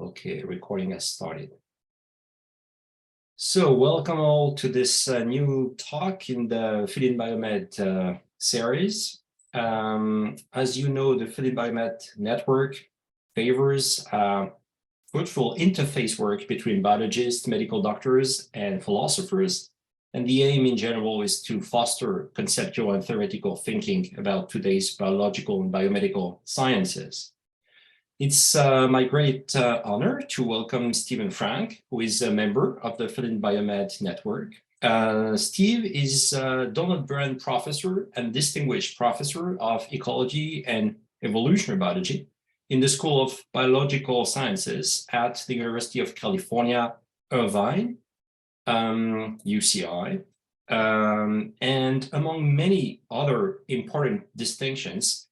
Okay, recording has started. So welcome all to this new talk in the PhilInBioMed series. As you know, the PhilInBioMed network favors fruitful interface work between biologists, medical doctors, and philosophers. And the aim in general is to foster conceptual and theoretical thinking about today's biological and biomedical sciences. It's my great honor to welcome Stephen Frank, who is a member of the PhilInBioMed network. Steve is Donald Brand Professor and Distinguished Professor of Ecology and Evolutionary Biology in the School of Biological Sciences at the University of California, Irvine, UCI, and among many other important distinctions.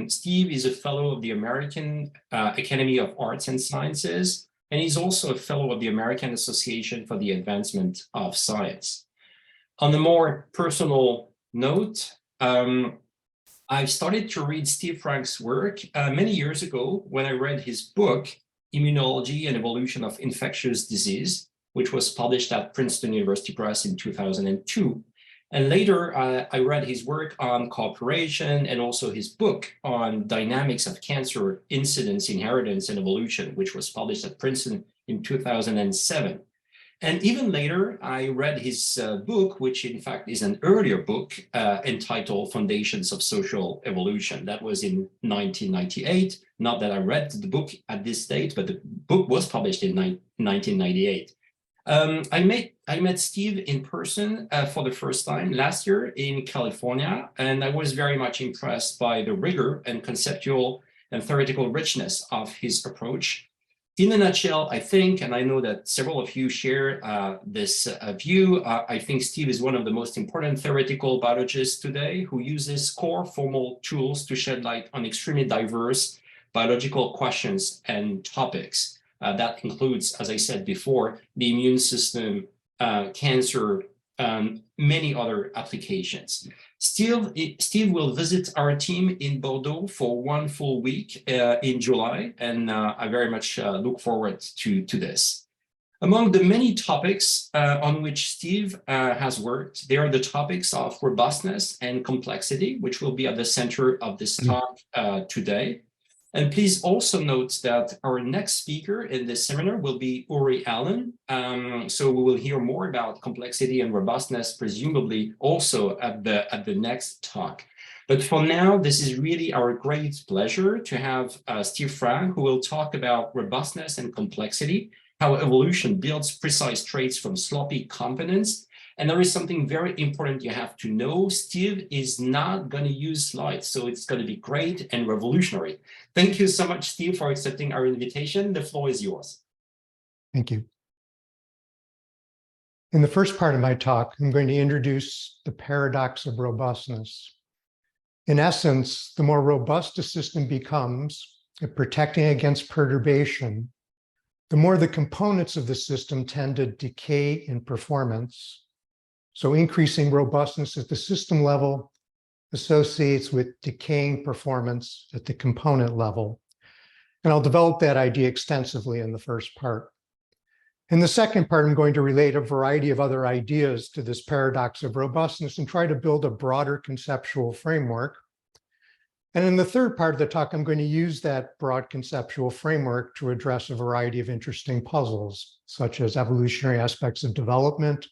Steve is a fellow of the American Academy of Arts and Sciences, and he's also a fellow of the American Association for the Advancement of Science. On a more personal note, I started to read Steve Frank's work many years ago when I read his book, Immunology and Evolution of Infectious Disease, which was published at Princeton University Press in 2002. And later, I read his work on cooperation and also his book on dynamics of cancer incidence, inheritance, and evolution, which was published at Princeton in 2007. And even later, I read his book, which in fact is an earlier book entitled Foundations of Social Evolution. That was in 1998. Not that I read the book at this date, but the book was published in 1998. I met Steve in person for the first time last year in California, and I was very much impressed by the rigor and conceptual and theoretical richness of his approach. In a nutshell, I think, and I know that several of you share this view, I think Steve is one of the most important theoretical biologists today who uses core formal tools to shed light on extremely diverse biological questions and topics. That includes, as I said before, the immune system, cancer, many other applications. Steve will visit our team in Bordeaux for one full week in July, and I very much look forward to this. Among the many topics on which Steve has worked, there are the topics of robustness and complexity, which will be at the center of this talk today. And please also note that our next speaker in this seminar will be Uri Allen. So we will hear more about complexity and robustness, presumably also at the next talk. But for now, this is really our great pleasure to have Steve Frank, who will talk about robustness and complexity, how evolution builds precise traits from sloppy components. And there is something very important you have to know. Steve is not going to use slides, so it's going to be great and revolutionary. Thank you so much, Steve, for accepting our invitation. The floor is yours. Thank you. In the first part of my talk, I'm going to introduce the paradox of robustness. In essence, the more robust a system becomes at protecting against perturbation, the more the components of the system tend to decay in performance. So increasing robustness at the system level associates with decaying performance at the component level. And I'll develop that idea extensively in the first part. In the second part, I'm going to relate a variety of other ideas to this paradox of robustness and try to build a broader conceptual framework. And in the third part of the talk, I'm going to use that broad conceptual framework to address a variety of interesting puzzles, such as evolutionary aspects of development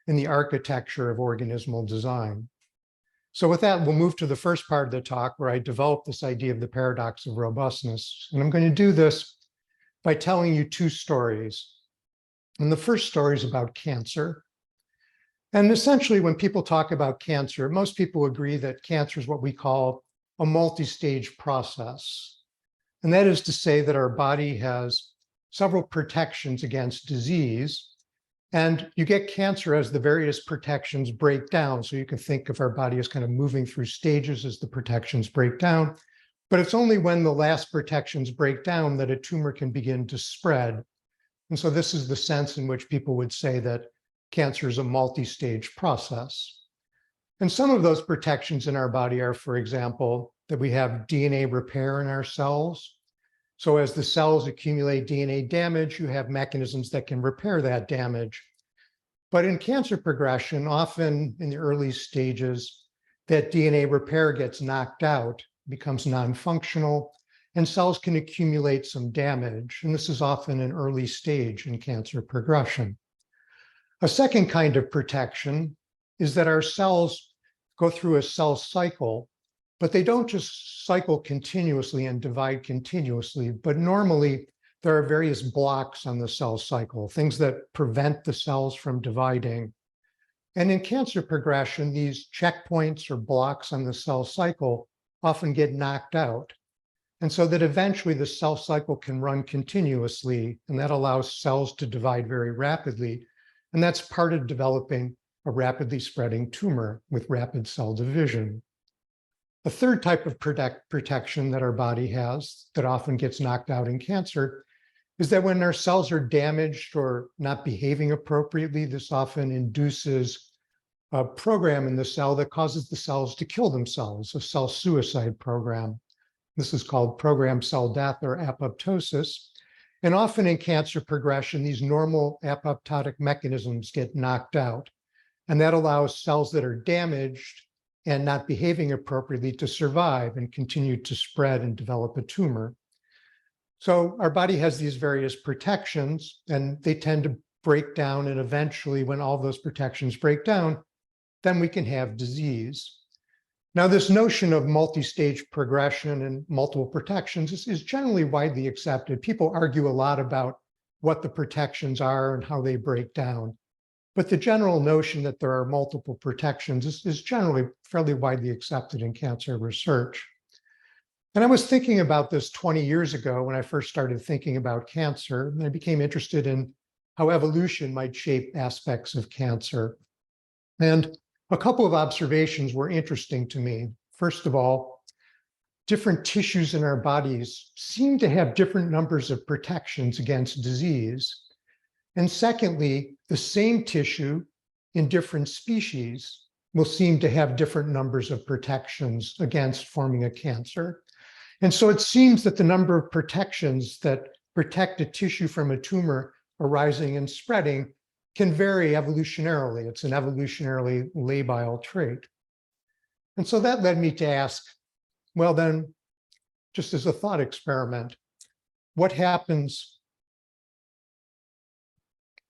and the architecture of organismal design. So with that, we'll move to the first part of the talk where I develop this idea of the paradox of robustness. And I'm going to do this by telling you two stories. And the first story is about cancer. And essentially, when people talk about cancer, most people agree that cancer is what we call a multi-stage process. And that is to say that our body has several protections against disease. And you get cancer as the various protections break down. So you can think of our body as kind of moving through stages as the protections break down. But it's only when the last protections break down that a tumor can begin to spread. And so this is the sense in which people would say that cancer is a multi-stage process. And some of those protections in our body are, for example, that we have DNA repair in our cells. So as the cells accumulate DNA damage, you have mechanisms that can repair that damage. But in cancer progression, often in the early stages, that DNA repair gets knocked out, becomes non-functional, and cells can accumulate some damage. And this is often an early stage in cancer progression. A second kind of protection is that our cells go through a cell cycle, but they don't just cycle continuously and divide continuously, but normally there are various blocks on the cell cycle, things that prevent the cells from dividing. And in cancer progression, these checkpoints or blocks on the cell cycle often get knocked out. And so that eventually the cell cycle can run continuously, and that allows cells to divide very rapidly. And that's part of developing a rapidly spreading tumor with rapid cell division. A third type of protection that our body has that often gets knocked out in cancer is that when our cells are damaged or not behaving appropriately, this often induces a program in the cell that causes the cells to kill themselves, a cell suicide program. This is called programmed cell death or apoptosis. And often in cancer progression, these normal apoptotic mechanisms get knocked out. And that allows cells that are damaged and not behaving appropriately to survive and continue to spread and develop a tumor. So our body has these various protections, and they tend to break down. And eventually, when all those protections break down, then we can have disease. Now, this notion of multi-stage progression and multiple protections is generally widely accepted. People argue a lot about what the protections are and how they break down. But the general notion that there are multiple protections is generally fairly widely accepted in cancer research. And I was thinking about this 20 years ago when I first started thinking about cancer, and I became interested in how evolution might shape aspects of cancer. And a couple of observations were interesting to me. First of all, different tissues in our bodies seem to have different numbers of protections against disease. And secondly, the same tissue in different species will seem to have different numbers of protections against forming a cancer. And so it seems that the number of protections that protect a tissue from a tumor arising and spreading can vary evolutionarily. It's an evolutionarily labile trait. And so that led me to ask, well, then, just as a thought experiment, what happens?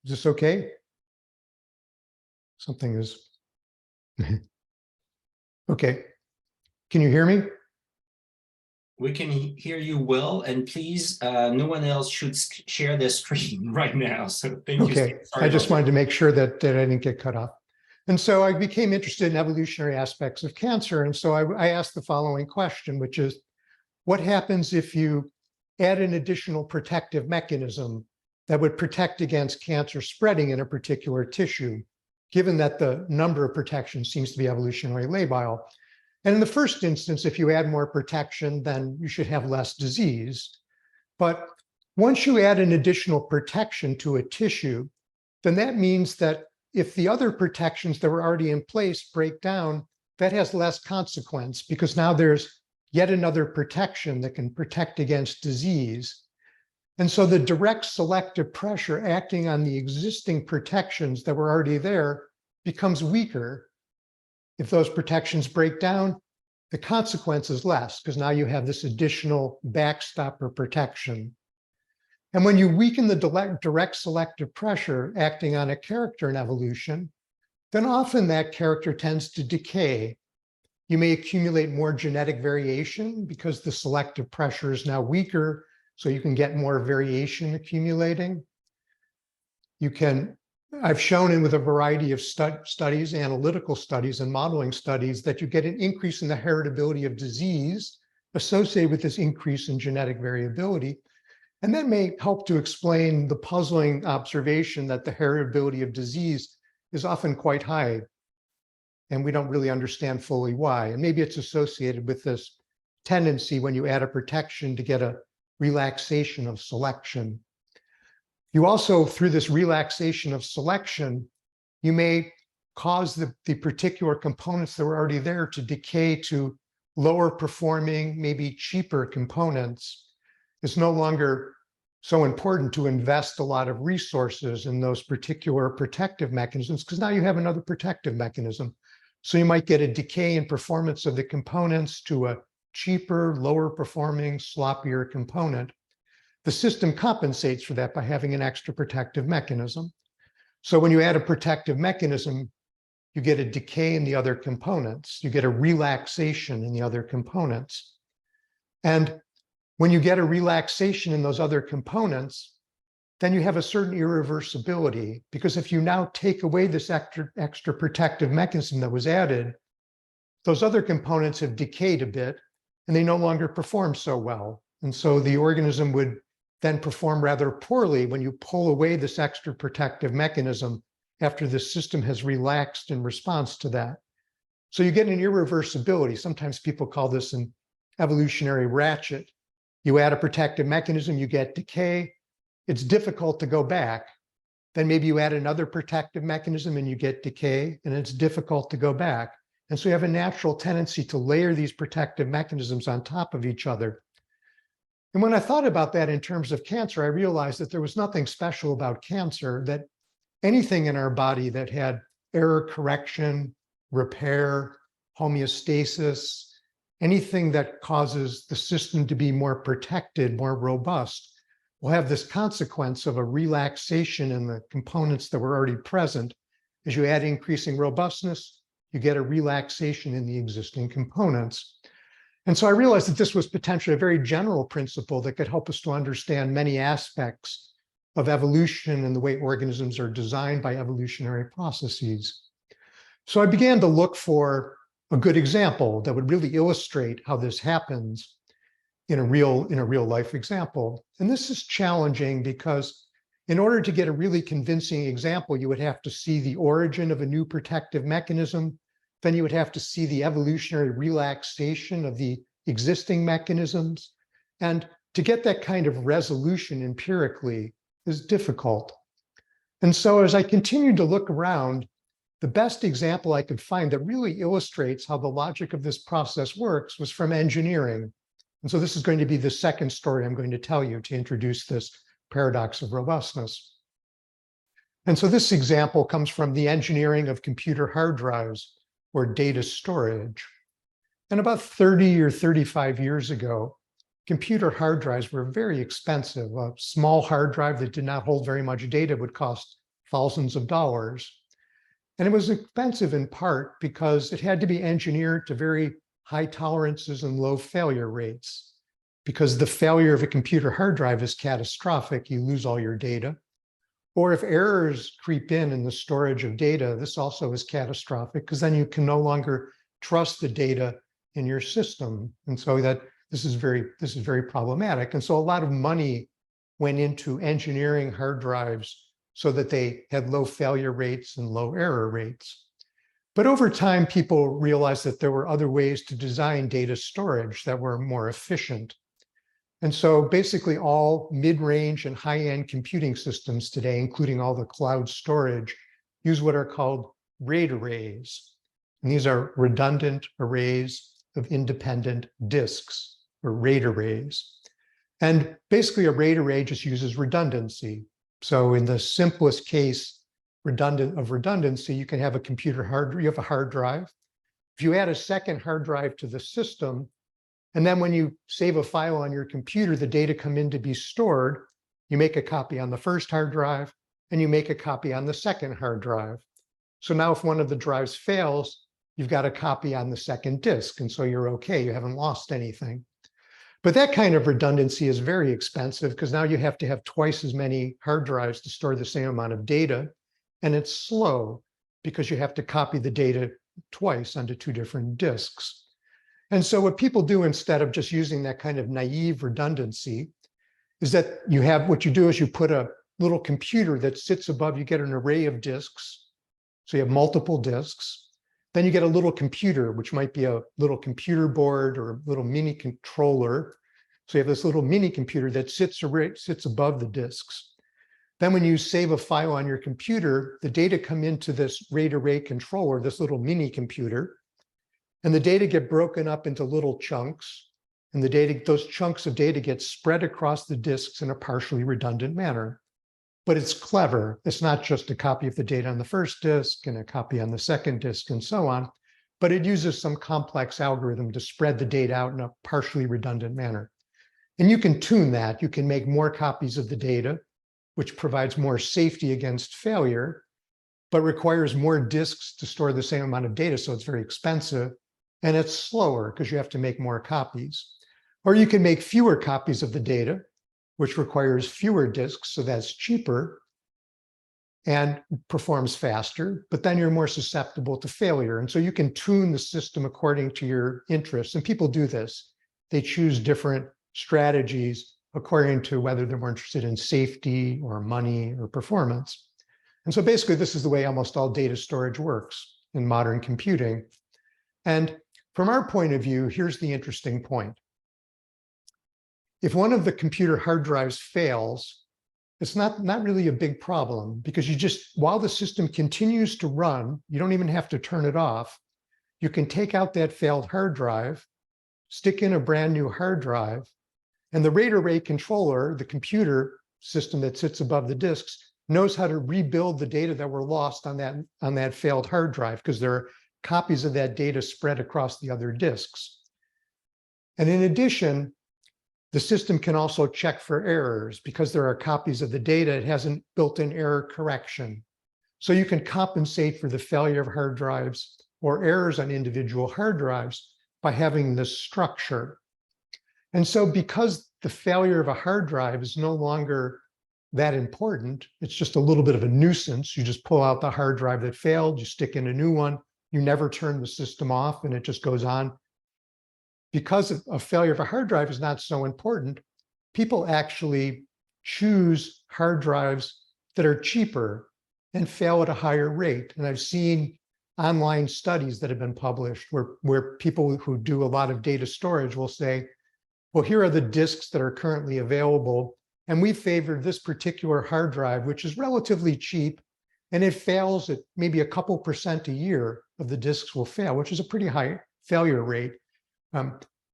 Is this okay? Something is. Okay. Can you hear me? We can hear you well, and please, no one else should share their screen right now. So thank you. Okay, I just wanted to make sure that I didn't get cut off. And so I became interested in evolutionary aspects of cancer. And so I asked the following question, which is, what happens if you add an additional protective mechanism that would protect against cancer spreading in a particular tissue, given that the number of protections seems to be evolutionarily labile? And in the first instance, if you add more protection, then you should have less disease. But once you add an additional protection to a tissue, then that means that if the other protections that were already in place break down, that has less consequence because now there's yet another protection that can protect against disease. And so the direct selective pressure acting on the existing protections that were already there becomes weaker. If those protections break down, the consequence is less because now you have this additional backstop or protection. And when you weaken the direct selective pressure acting on a character in evolution, then often that character tends to decay. You may accumulate more genetic variation because the selective pressure is now weaker, so you can get more variation accumulating. I've shown with a variety of studies, analytical studies and modeling studies, that you get an increase in the heritability of disease associated with this increase in genetic variability. And that may help to explain the puzzling observation that the heritability of disease is often quite high, and we don't really understand fully why. And maybe it's associated with this tendency when you add a protection to get a relaxation of selection. You also, through this relaxation of selection, you may cause the particular components that were already there to decay to lower performing, maybe cheaper components. it's no longer so important to invest a lot of resources in those particular protective mechanisms because now you have another protective mechanism. So you might get a decay in performance of the components to a cheaper, lower performing, sloppier component. The system compensates for that by having an extra protective mechanism. So when you add a protective mechanism, you get a decay in the other components. You get a relaxation in the other components. And when you get a relaxation in those other components, then you have a certain irreversibility, because if you now take away this extra protective mechanism that was added, those other components have decayed a bit and they no longer perform so well. And so the organism would then perform rather poorly when you pull away this extra protective mechanism after the system has relaxed in response to that. So you get an irreversibility. Sometimes people call this an evolutionary ratchet. You add a protective mechanism, you get decay. It's difficult to go back. Then maybe you add another protective mechanism and you get decay, and it's difficult to go back. And so you have a natural tendency to layer these protective mechanisms on top of each other. And when I thought about that in terms of cancer, I realized that there was nothing special about cancer, that anything in our body that had error correction, repair, homeostasis, anything that causes the system to be more protected, more robust, will have this consequence of a relaxation in the components that were already present. As you add increasing robustness, you get a relaxation in the existing components. And so I realized that this was potentially a very general principle that could help us to understand many aspects of evolution and the way organisms are designed by evolutionary processes. So I began to look for a good example that would really illustrate how this happens in a real life example. And this is challenging because in order to get a really convincing example, you would have to see the origin of a new protective mechanism. Then you would have to see the evolutionary relaxation of the existing mechanisms. And to get that kind of resolution empirically is difficult. And so as I continued to look around, the best example I could find that really illustrates how the logic of this process works was from engineering. And so this is going to be the second story I'm going to tell you to introduce this paradox of robustness. And so this example comes from the engineering of computer hard drives or data storage. And about 30 or 35 years ago, computer hard drives were very expensive. A small hard drive that did not hold very much data would cost thousands of dollars. And it was expensive in part because it had to be engineered to very high tolerances and low failure rates. Because the failure of a computer hard drive is catastrophic, you lose all your data. Or if errors creep in the storage of data, this also is catastrophic because then you can no longer trust the data in your system. And so that this is very problematic. And so a lot of money went into engineering hard drives so that they had low failure rates and low error rates. But over time, people realized that there were other ways to design data storage that were more efficient. And so basically all mid-range and high-end computing systems today, including all the cloud storage, use what are called RAID arrays. And these are redundant arrays of independent disks, or RAID arrays. And basically a RAID array just uses redundancy. So in the simplest case of redundancy, you can have you have a hard drive. If you add a second hard drive to the system, and then when you save a file on your computer, the data come in to be stored, you make a copy on the first hard drive, and you make a copy on the second hard drive. So now if one of the drives fails, you've got a copy on the second disk, and so you're okay, you haven't lost anything. But that kind of redundancy is very expensive because now you have to have twice as many hard drives to store the same amount of data. And it's slow because you have to copy the data twice onto two different disks. And so what people do instead of just using that kind of naive redundancy is that what you do is you put a little computer that sits above, you get an array of disks. So you have multiple disks. Then you get a little computer, which might be a little computer board or a little mini controller. So you have this little mini computer that sits above the disks. Then when you save a file on your computer, the data come into this RAID array controller, this little mini computer, and the data get broken up into little chunks. And the data, those chunks of data get spread across the disks in a partially redundant manner. But it's clever. It's not just a copy of the data on the first disk and a copy on the second disk and so on, but it uses some complex algorithm to spread the data out in a partially redundant manner. And you can tune that. You can make more copies of the data, which provides more safety against failure, but requires more disks to store the same amount of data. So it's very expensive and it's slower because you have to make more copies. Or you can make fewer copies of the data, which requires fewer disks, so that's cheaper and performs faster, but then you're more susceptible to failure. And so you can tune the system according to your interests. And people do this. They choose different strategies according to whether they're more interested in safety or money or performance. And so basically, this is the way almost all data storage works in modern computing. And from our point of view, here's the interesting point. If one of the computer hard drives fails, it's not really a big problem because you just, while the system continues to run, you don't even have to turn it off. You can take out that failed hard drive, stick in a brand new hard drive, and the RAID array controller, the computer system that sits above the disks, knows how to rebuild the data that were lost on that failed hard drive because there are copies of that data spread across the other disks. And in addition, the system can also check for errors because there are copies of the data. It has a built-in error correction. So you can compensate for the failure of hard drives or errors on individual hard drives by having this structure. And so because the failure of a hard drive is no longer that important, it's just a little bit of a nuisance. You just pull out the hard drive that failed, you stick in a new one, you never turn the system off, and it just goes on. Because a failure of a hard drive is not so important, people actually choose hard drives that are cheaper and fail at a higher rate. And I've seen online studies that have been published where people who do a lot of data storage will say, well, here are the disks that are currently available, and we favor this particular hard drive, which is relatively cheap, and it fails at maybe a couple % a year of the disks will fail, which is a pretty high failure rate.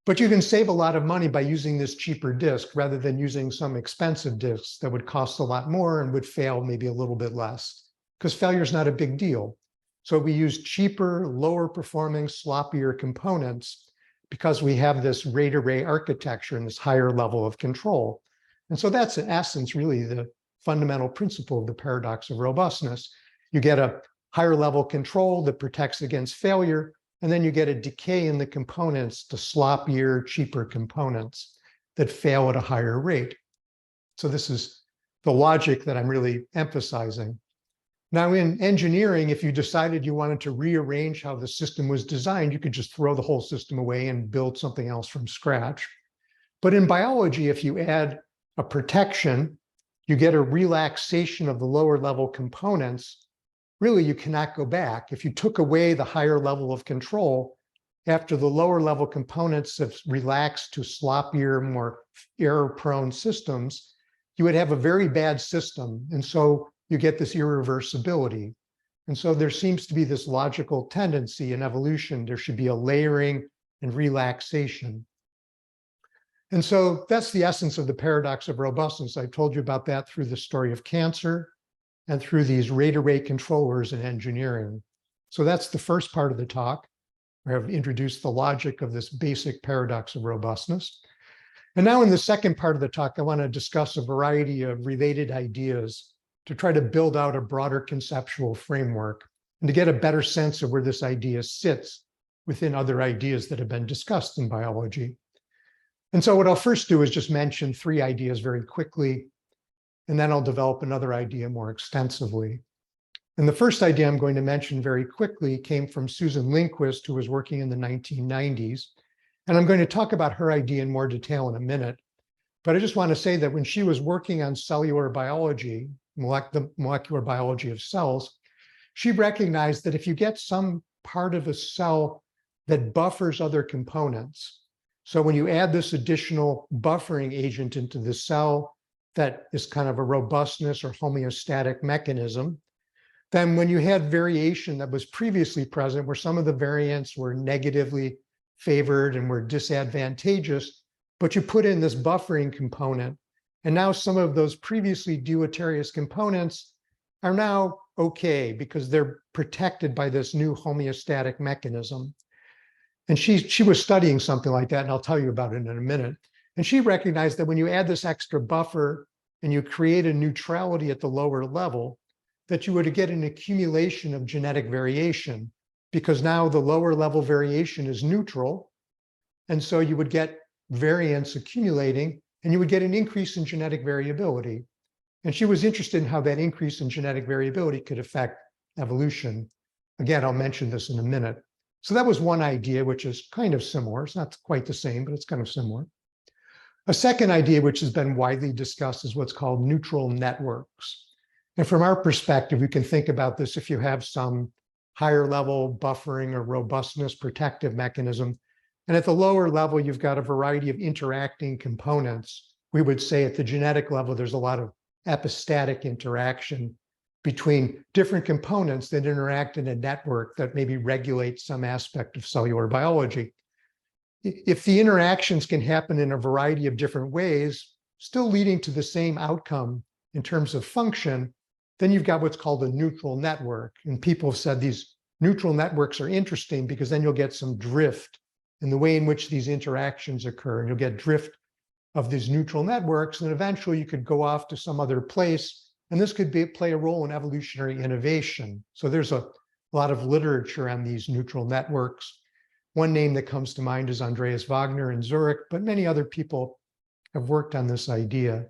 But you can save a lot of money by using this cheaper disk rather than using some expensive disks that would cost a lot more and would fail maybe a little bit less, because failure is not a big deal. So we use cheaper, lower performing, sloppier components because we have this RAID array architecture and this higher level of control. And so that's in essence really the fundamental principle of the paradox of robustness. You get a higher level control that protects against failure, and then you get a decay in the components to sloppier, cheaper components that fail at a higher rate. So this is the logic that I'm really emphasizing. Now in engineering, if you decided you wanted to rearrange how the system was designed, you could just throw the whole system away and build something else from scratch. But in biology, if you add a protection, you get a relaxation of the lower level components. Really, you cannot go back. If you took away the higher level of control, after the lower level components have relaxed to sloppier, more error-prone systems, you would have a very bad system. And so you get this irreversibility. And so there seems to be this logical tendency in evolution. There should be a layering and relaxation. And so that's the essence of the paradox of robustness. I told you about that through the story of cancer and through these RAID array controllers in engineering. So that's the first part of the talk. I have introduced the logic of this basic paradox of robustness. And now in the second part of the talk, I want to discuss a variety of related ideas to try to build out a broader conceptual framework and to get a better sense of where this idea sits within other ideas that have been discussed in biology. And so what I'll first do is just mention 3 ideas very quickly, and then I'll develop another idea more extensively. And the first idea I'm going to mention very quickly came from Susan Lindquist, who was working in the 1990s. And I'm going to talk about her idea in more detail in a minute. But I just want to say that when she was working on cellular biology, the molecular biology of cells, she recognized that if you get some part of a cell that buffers other components, so when you add this additional buffering agent into the cell, that is kind of a robustness or homeostatic mechanism, then when you had variation that was previously present, where some of the variants were negatively favored and were disadvantageous, but you put in this buffering component, and now some of those previously deleterious components are now okay because they're protected by this new homeostatic mechanism. And she was studying something like that, and I'll tell you about it in a minute. And she recognized that when you add this extra buffer and you create a neutrality at the lower level, that you would get an accumulation of genetic variation, because now the lower level variation is neutral. And so you would get variance accumulating, and you would get an increase in genetic variability. And she was interested in how that increase in genetic variability could affect evolution. Again, I'll mention this in a minute. So that was one idea, which is kind of similar. It's not quite the same, but it's kind of similar. A second idea, which has been widely discussed, is what's called neutral networks. And from our perspective, we can think about this if you have some higher level buffering or robustness protective mechanism. And at the lower level, you've got a variety of interacting components. We would say at the genetic level, there's a lot of epistatic interaction between different components that interact in a network that maybe regulates some aspect of cellular biology. If the interactions can happen in a variety of different ways, still leading to the same outcome in terms of function, then you've got what's called a neutral network. And people have said these neutral networks are interesting because then you'll get some drift in the way in which these interactions occur. And you'll get drift of these neutral networks, and eventually you could go off to some other place. And this could play a role in evolutionary innovation. So there's a lot of literature on these neutral networks. One name that comes to mind is Andreas Wagner in Zurich, but many other people have worked on this idea.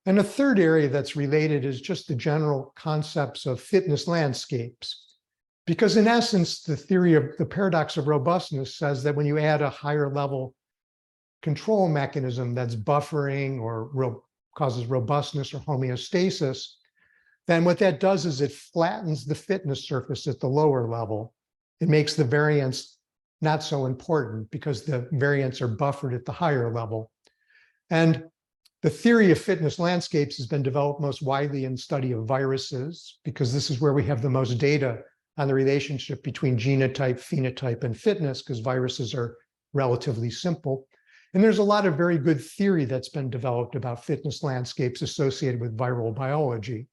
And a third area that's related is just the general concepts of fitness landscapes. Because in essence, the theory of the paradox of robustness says that when you add a higher level control mechanism that's buffering or causes robustness or homeostasis, then what that does is it flattens the fitness surface at the lower level. It makes the variance not so important because the variants are buffered at the higher level. And the theory of fitness landscapes has been developed most widely in study of viruses, because this is where we have the most data on the relationship between genotype, phenotype, and fitness, because viruses are relatively simple. And there's a lot of very good theory that's been developed about fitness landscapes associated with viral biology.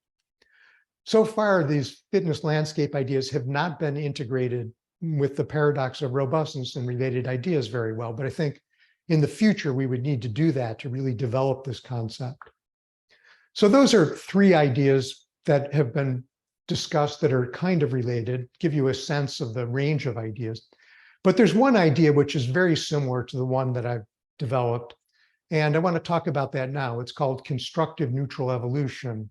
So far, these fitness landscape ideas have not been integrated with the paradox of robustness and related ideas very well, but I think in the future, we would need to do that to really develop this concept. So those are three ideas that have been discussed that are kind of related, give you a sense of the range of ideas. But there's one idea which is very similar to the one that I've developed, and I want to talk about that now. It's called constructive neutral evolution.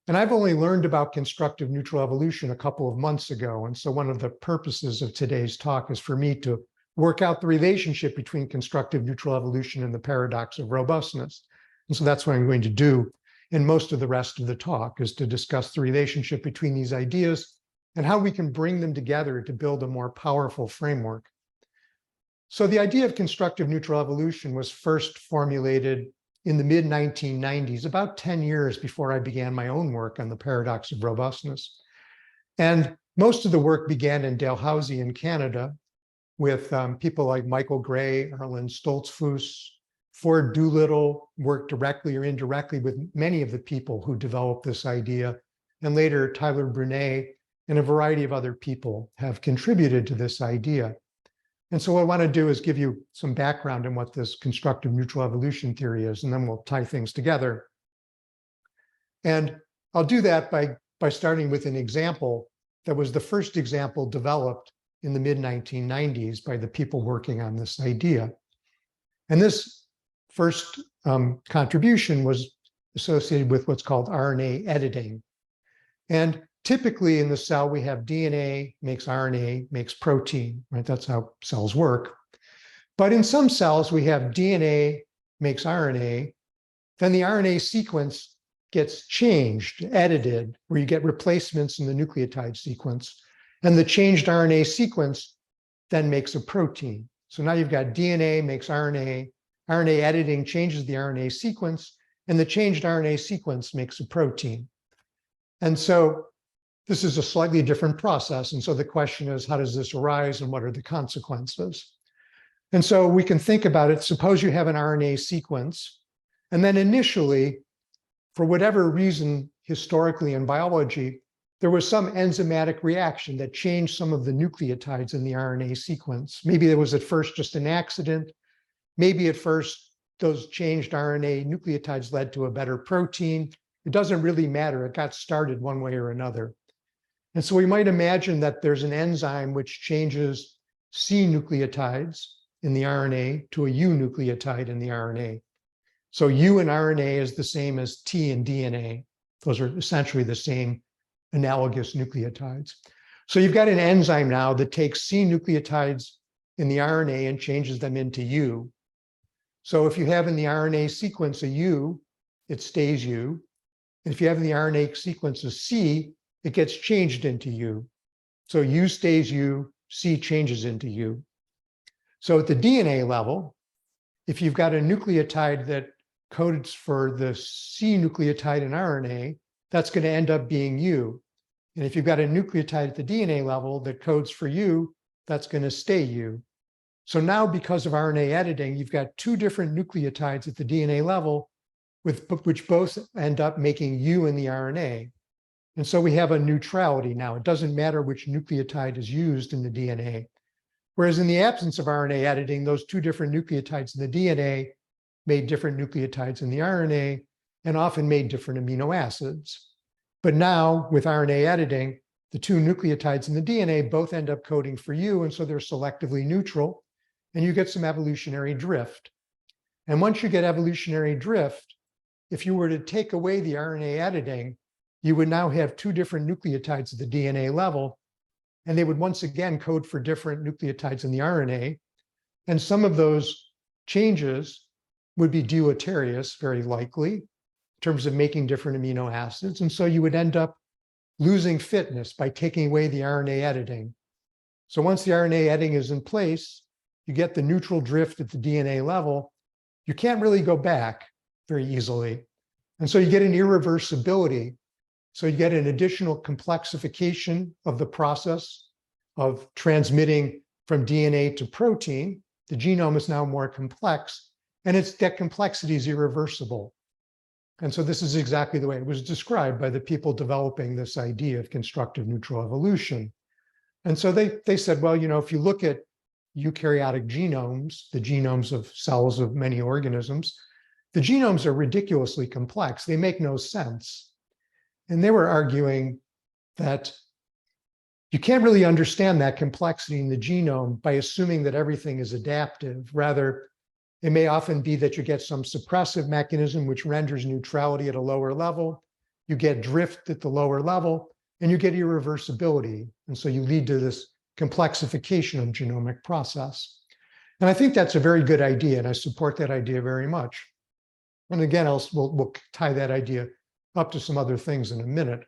And I've only learned about constructive neutral evolution a couple of months ago. And so one of the purposes of today's talk is for me to work out the relationship between constructive neutral evolution and the paradox of robustness. And so that's what I'm going to do in most of the rest of the talk, is to discuss the relationship between these ideas and how we can bring them together to build a more powerful framework. So the idea of constructive neutral evolution was first formulated in the mid-1990s, about 10 years before I began my own work on the paradox of robustness. And most of the work began in Dalhousie in Canada with people like Michael Gray, Erland Stoltzfus, Ford Doolittle worked directly or indirectly with many of the people who developed this idea. And later, Tyler Brunet and a variety of other people have contributed to this idea. And so what I want to do is give you some background on what this constructive neutral evolution theory is, and then we'll tie things together. And I'll do that by starting with an example that was the first example developed in the mid-1990s by the people working on this idea. And this first contribution was associated with what's called RNA editing. And typically in the cell, we have DNA makes RNA, makes protein, right? That's how cells work. But in some cells, we have DNA makes RNA, then the RNA sequence gets changed, edited, where you get replacements in the nucleotide sequence. And the changed RNA sequence then makes a protein. So now you've got DNA makes RNA, RNA editing changes the RNA sequence, and the changed RNA sequence makes a protein. And so this is a slightly different process. And so the question is, how does this arise and what are the consequences? And so we can think about it. Suppose you have an RNA sequence, and then initially, for whatever reason, historically in biology, there was some enzymatic reaction that changed some of the nucleotides in the RNA sequence. Maybe there was at first just an accident. Maybe at first those changed RNA nucleotides led to a better protein. It doesn't really matter. It got started one way or another. And so we might imagine that there's an enzyme which changes C nucleotides in the RNA to a U nucleotide in the RNA. So U in RNA is the same as T in DNA. Those are essentially the same analogous nucleotides. So you've got an enzyme now that takes C nucleotides in the RNA and changes them into U. So if you have in the RNA sequence a U, it stays U. And if you have in the RNA sequence a C, it gets changed into U. So U stays U, C changes into U. So at the DNA level, if you've got a nucleotide that codes for the C nucleotide in RNA, that's going to end up being U. And if you've got a nucleotide at the DNA level that codes for U, that's going to stay U. So now, because of RNA editing, you've got two different nucleotides at the DNA level, which both end up making U in the RNA. And so we have a neutrality now. It doesn't matter which nucleotide is used in the DNA. Whereas in the absence of RNA editing, those two different nucleotides in the DNA made different nucleotides in the RNA and often made different amino acids. But now with RNA editing, the two nucleotides in the DNA both end up coding for U, and so they're selectively neutral, and you get some evolutionary drift. And once you get evolutionary drift, if you were to take away the RNA editing, you would now have two different nucleotides at the DNA level, and they would once again code for different nucleotides in the RNA. And some of those changes would be deleterious, very likely, in terms of making different amino acids. And so you would end up losing fitness by taking away the RNA editing. So once the RNA editing is in place, you get the neutral drift at the DNA level. You can't really go back very easily. And so you get an irreversibility. So you get an additional complexification of the process of transmitting from DNA to protein. The genome is now more complex, and that complexity is irreversible. And so this is exactly the way it was described by the people developing this idea of constructive neutral evolution. And so they said, well, if you look at eukaryotic genomes, the genomes of cells of many organisms, the genomes are ridiculously complex. They make no sense. And they were arguing that you can't really understand that complexity in the genome by assuming that everything is adaptive. Rather, it may often be that you get some suppressive mechanism which renders neutrality at a lower level. You get drift at the lower level, and you get irreversibility. And so you lead to this complexification of genomic process. And I think that's a very good idea, and I support that idea very much. And again, we'll tie that idea up to some other things in a minute.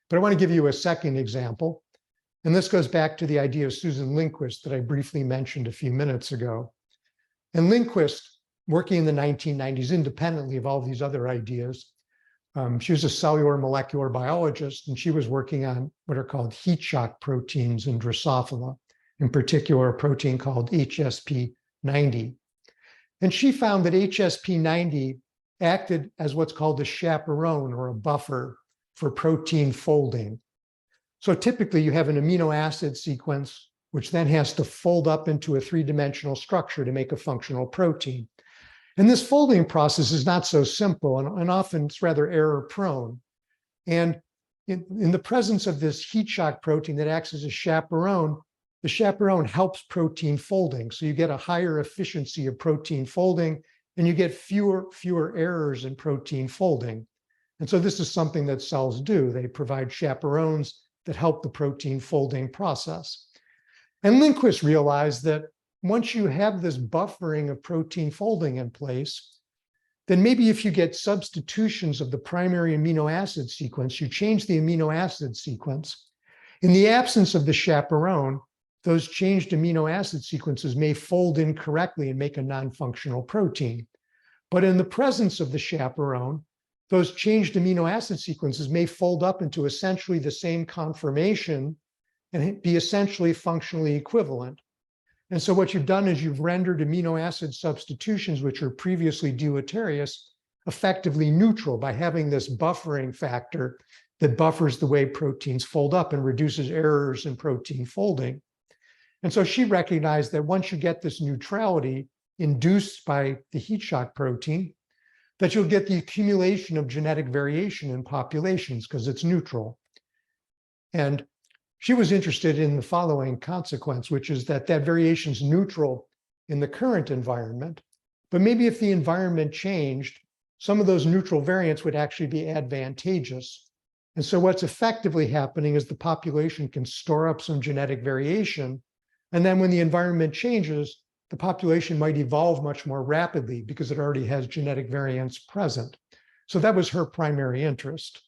But I want to give you a second example. And this goes back to the idea of Susan Lindquist that I briefly mentioned a few minutes ago. And Lindquist, working in the 1990s independently of all these other ideas, she was a cellular molecular biologist, and she was working on what are called heat shock proteins in Drosophila, in particular a protein called HSP90. And she found that HSP90 acted as what's called a chaperone or a buffer for protein folding. So typically you have an amino acid sequence, which then has to fold up into a three-dimensional structure to make a functional protein. And this folding process is not so simple, and often it's rather error-prone. And in the presence of this heat shock protein that acts as a chaperone, the chaperone helps protein folding. So you get a higher efficiency of protein folding, and you get fewer errors in protein folding. And so this is something that cells do. They provide chaperones that help the protein folding process. And Lindquist realized that once you have this buffering of protein folding in place, then maybe if you get substitutions of the primary amino acid sequence, you change the amino acid sequence. In the absence of the chaperone, those changed amino acid sequences may fold incorrectly and make a non-functional protein. But in the presence of the chaperone, those changed amino acid sequences may fold up into essentially the same conformation and be essentially functionally equivalent. And so what you've done is you've rendered amino acid substitutions, which are previously deleterious, effectively neutral by having this buffering factor that buffers the way proteins fold up and reduces errors in protein folding. And so she recognized that once you get this neutrality induced by the heat shock protein, that you'll get the accumulation of genetic variation in populations because it's neutral. And she was interested in the following consequence, which is that variation is neutral in the current environment, but maybe if the environment changed, some of those neutral variants would actually be advantageous. And so what's effectively happening is the population can store up some genetic variation, and then when the environment changes, the population might evolve much more rapidly because it already has genetic variants present. So that was her primary interest.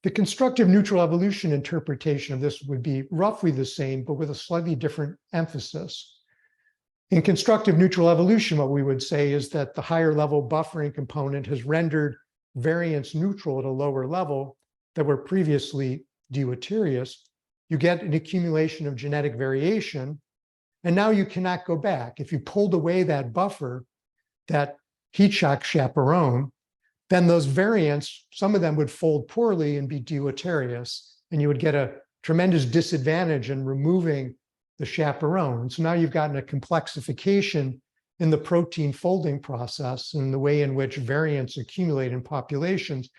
The constructive neutral evolution interpretation of this would be roughly the same, but with a slightly different emphasis. In constructive neutral evolution, what we would say is that the higher level buffering component has rendered variants neutral at a lower level that were previously deleterious. You get an accumulation of genetic variation, and now you cannot go back. If you pulled away that buffer, that heat shock chaperone, then those variants, some of them would fold poorly and be deleterious, and you would get a tremendous disadvantage in removing the chaperone. So now you've gotten a complexification in the protein folding process and the way in which variants accumulate in populations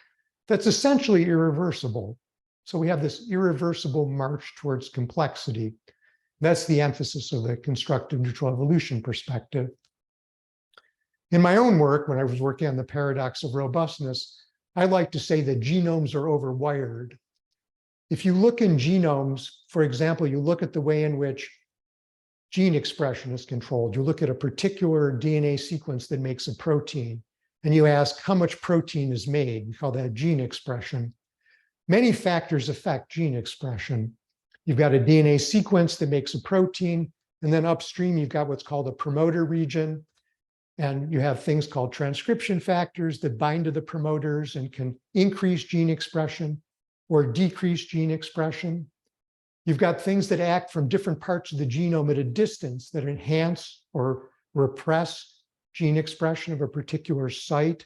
that's essentially irreversible. So we have this irreversible march towards complexity. That's the emphasis of the constructive neutral evolution perspective. In my own work, when I was working on the paradox of robustness, I like to say that genomes are overwired. If you look in genomes, for example, you look at the way in which gene expression is controlled. You look at a particular DNA sequence that makes a protein, and you ask how much protein is made. We call that gene expression. Many factors affect gene expression. You've got a DNA sequence that makes a protein, and then upstream, you've got what's called a promoter region. And you have things called transcription factors that bind to the promoters and can increase gene expression or decrease gene expression. You've got things that act from different parts of the genome at a distance that enhance or repress gene expression of a particular site.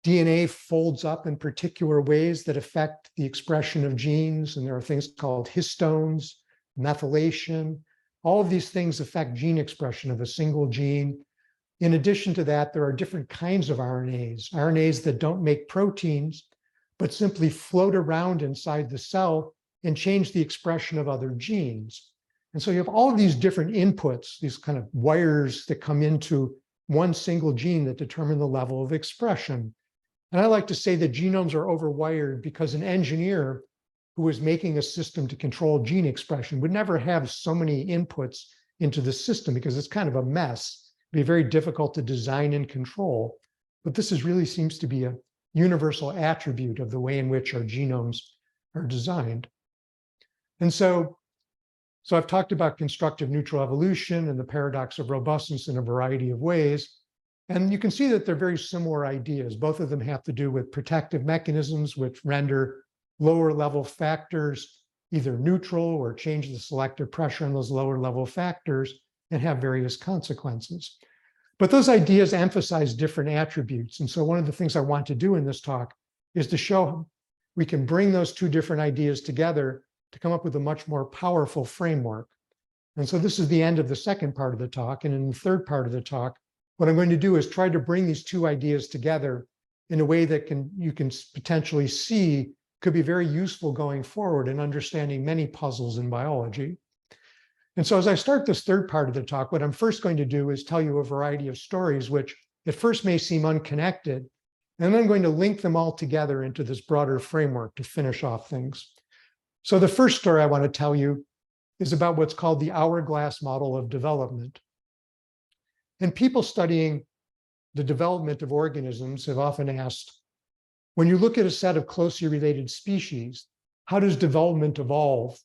DNA folds up in particular ways that affect the expression of genes, and there are things called histones, methylation. All of these things affect gene expression of a single gene. In addition to that, there are different kinds of RNAs that don't make proteins, but simply float around inside the cell and change the expression of other genes. And so you have all of these different inputs, these kind of wires that come into one single gene that determine the level of expression. And I like to say that genomes are overwired because an engineer who is making a system to control gene expression would never have so many inputs into the system because it's kind of a mess. Be very difficult to design and control. But this really seems to be a universal attribute of the way in which our genomes are designed. And so I've talked about constructive neutral evolution and the paradox of robustness in a variety of ways. And you can see that they're very similar ideas. Both of them have to do with protective mechanisms which render lower level factors either neutral or change the selective pressure on those lower level factors and have various consequences. But those ideas emphasize different attributes. And so one of the things I want to do in this talk is to show we can bring those two different ideas together to come up with a much more powerful framework. And so this is the end of the second part of the talk. And in the third part of the talk, what I'm going to do is try to bring these two ideas together in a way that you can potentially see could be very useful going forward in understanding many puzzles in biology. And so as I start this third part of the talk, what I'm first going to do is tell you a variety of stories which at first may seem unconnected, and then I'm going to link them all together into this broader framework to finish off things. So the first story I want to tell you is about what's called the hourglass model of development. And people studying the development of organisms have often asked, when you look at a set of closely related species, how does development evolve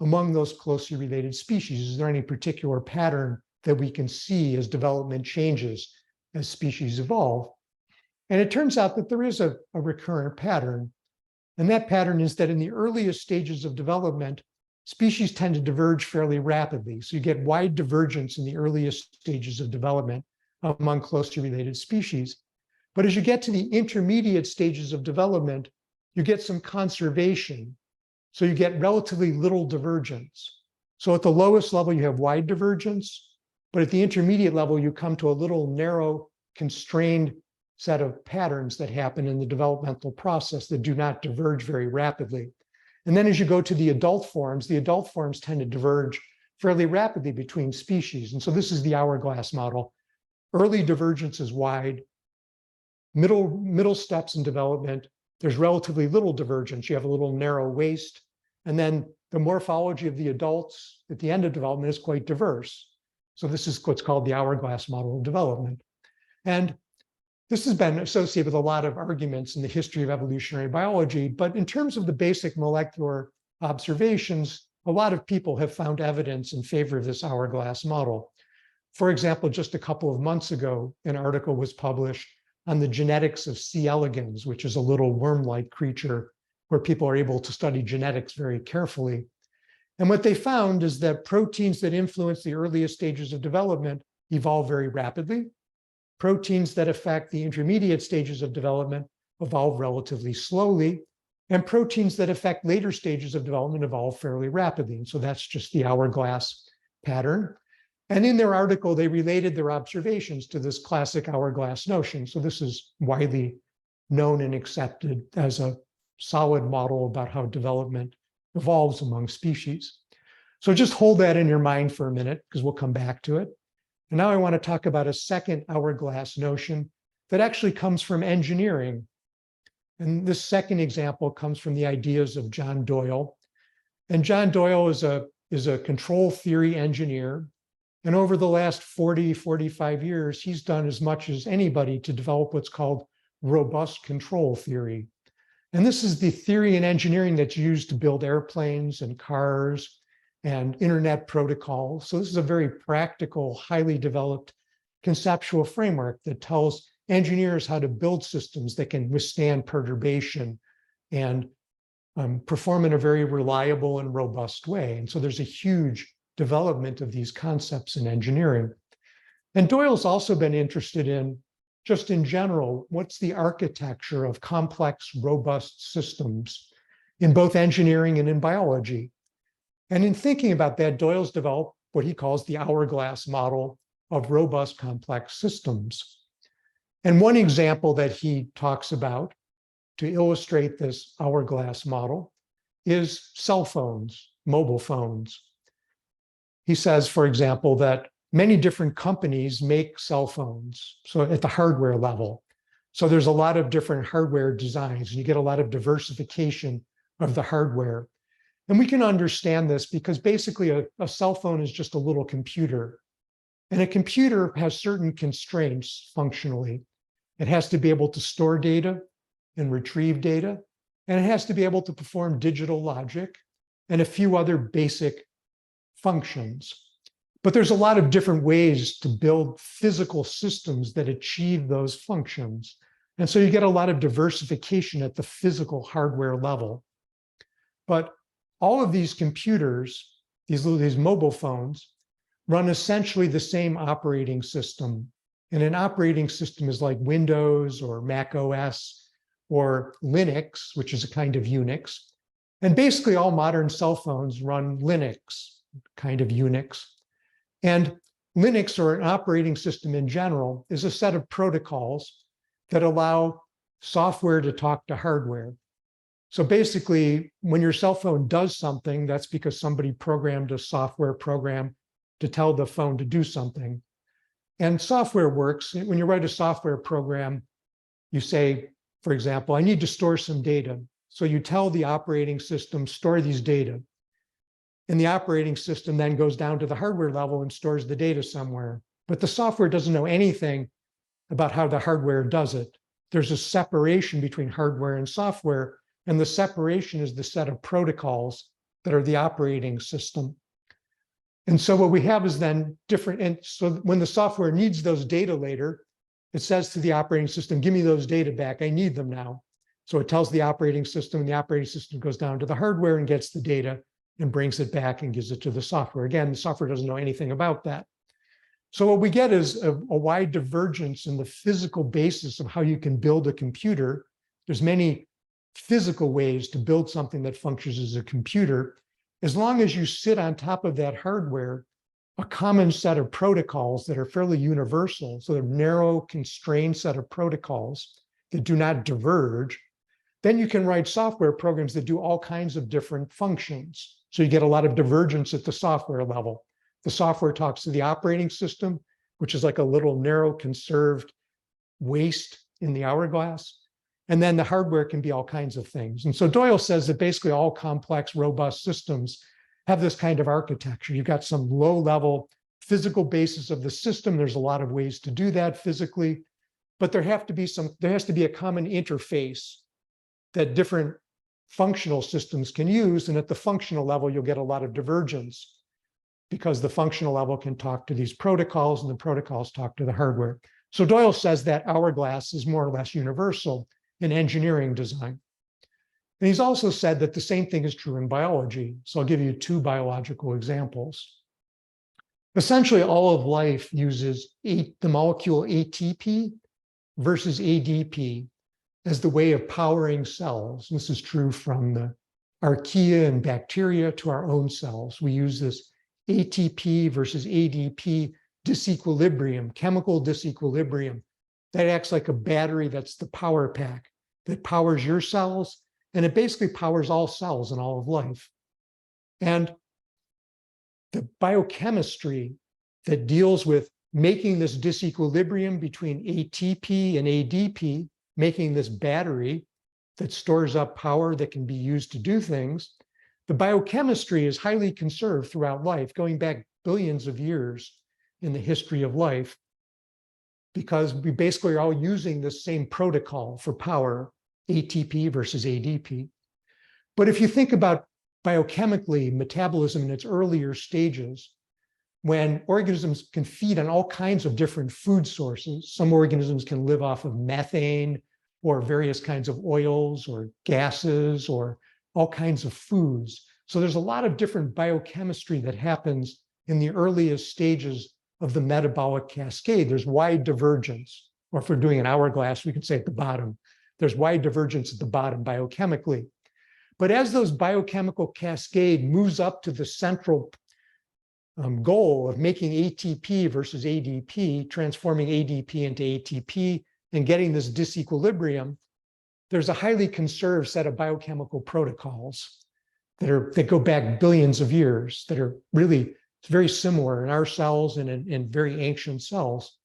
among those closely related species? Is there any particular pattern that we can see as development changes as species evolve? And it turns out that there is a recurrent pattern. And that pattern is that in the earliest stages of development, species tend to diverge fairly rapidly. So you get wide divergence in the earliest stages of development among closely related species. But as you get to the intermediate stages of development, you get some conservation. So you get relatively little divergence. So at the lowest level, you have wide divergence, but at the intermediate level, you come to a little narrow, constrained set of patterns that happen in the developmental process that do not diverge very rapidly. And then as you go to the adult forms tend to diverge fairly rapidly between species. And so this is the hourglass model. Early divergence is wide. Middle steps in development, there's relatively little divergence. You have a little narrow waist. And then the morphology of the adults at the end of development is quite diverse. So this is what's called the hourglass model of development. And this has been associated with a lot of arguments in the history of evolutionary biology, but in terms of the basic molecular observations, a lot of people have found evidence in favor of this hourglass model. For example, just a couple of months ago, an article was published on the genetics of C. elegans, which is a little worm-like creature where people are able to study genetics very carefully. And what they found is that proteins that influence the earliest stages of development evolve very rapidly. Proteins that affect the intermediate stages of development evolve relatively slowly, and proteins that affect later stages of development evolve fairly rapidly. And so that's just the hourglass pattern. And in their article, they related their observations to this classic hourglass notion. So this is widely known and accepted as a solid model about how development evolves among species. So just hold that in your mind for a minute, because we'll come back to it. And now I want to talk about a second hourglass notion that actually comes from engineering. And this second example comes from the ideas of John Doyle. And John Doyle is a control theory engineer. And over the last 40, 45 years, he's done as much as anybody to develop what's called robust control theory. And this is the theory in engineering that's used to build airplanes and cars and internet protocols. So this is a very practical, highly developed conceptual framework that tells engineers how to build systems that can withstand perturbation and perform in a very reliable and robust way. And so there's a huge development of these concepts in engineering. And Doyle's also been interested in, just in general, what's the architecture of complex, robust systems in both engineering and in biology. And in thinking about that, Doyle's developed what he calls the hourglass model of robust, complex systems. And one example that he talks about to illustrate this hourglass model is cell phones, mobile phones. He says, for example, that many different companies make cell phones, so at the hardware level. So there's a lot of different hardware designs, and you get a lot of diversification of the hardware. And we can understand this because basically a cell phone is just a little computer. And a computer has certain constraints functionally. It has to be able to store data and retrieve data, and it has to be able to perform digital logic and a few other basic functions. But there's a lot of different ways to build physical systems that achieve those functions. And so you get a lot of diversification at the physical hardware level. But all of these computers, these mobile phones, run essentially the same operating system. And an operating system is like Windows or Mac OS or Linux, which is a kind of Unix. And basically all modern cell phones run Linux, kind of Unix. And Linux, or an operating system in general, is a set of protocols that allow software to talk to hardware. So basically, when your cell phone does something, that's because somebody programmed a software program to tell the phone to do something. And software works. When you write a software program, you say, for example, I need to store some data. So you tell the operating system, store these data. And the operating system then goes down to the hardware level and stores the data somewhere. But the software doesn't know anything about how the hardware does it. There's a separation between hardware and software, and the separation is the set of protocols that are the operating system. And so what we have is then different, and so when the software needs those data later, it says to the operating system, give me those data back, I need them now. So it tells the operating system, and the operating system goes down to the hardware and gets the data and brings it back and gives it to the software. Again, the software doesn't know anything about that. So what we get is a wide divergence in the physical basis of how you can build a computer. There's many physical ways to build something that functions as a computer. As long as you sit on top of that hardware, a common set of protocols that are fairly universal, so they're narrow, constrained set of protocols that do not diverge, then you can write software programs that do all kinds of different functions. So you get a lot of divergence at the software level. The software talks to the operating system, which is like a little narrow, conserved waste in the hourglass. And then the hardware can be all kinds of things. And so Doyle says that basically all complex, robust systems have this kind of architecture. You've got some low-level physical basis of the system. There's a lot of ways to do that physically, but there has to be a common interface that different functional systems can use. And at the functional level, you'll get a lot of divergence because the functional level can talk to these protocols and the protocols talk to the hardware. So Doyle says that hourglass is more or less universal in engineering design. And he's also said that the same thing is true in biology. So I'll give you two biological examples. Essentially, all of life uses the molecule ATP versus ADP as the way of powering cells. This is true from the archaea and bacteria to our own cells. We use this ATP versus ADP disequilibrium, chemical disequilibrium, that acts like a battery that's the power pack that powers your cells, and it basically powers all cells in all of life. And the biochemistry that deals with making this disequilibrium between ATP and ADP, making this battery that stores up power that can be used to do things, the biochemistry is highly conserved throughout life, going back billions of years in the history of life, because we basically are all using the same protocol for power, ATP versus ADP. But if you think about biochemically metabolism in its earlier stages, when organisms can feed on all kinds of different food sources, some organisms can live off of methane or various kinds of oils or gases or all kinds of foods. So there's a lot of different biochemistry that happens in the earliest stages of the metabolic cascade. There's wide divergence, or if we're doing an hourglass, we could say at the bottom, there's wide divergence at the bottom biochemically. But as those biochemical cascade moves up to the central goal of making ATP versus ADP, transforming ADP into ATP and getting this disequilibrium, there's a highly conserved set of biochemical protocols that go back billions of years that are really very similar in our cells and in very ancient cells.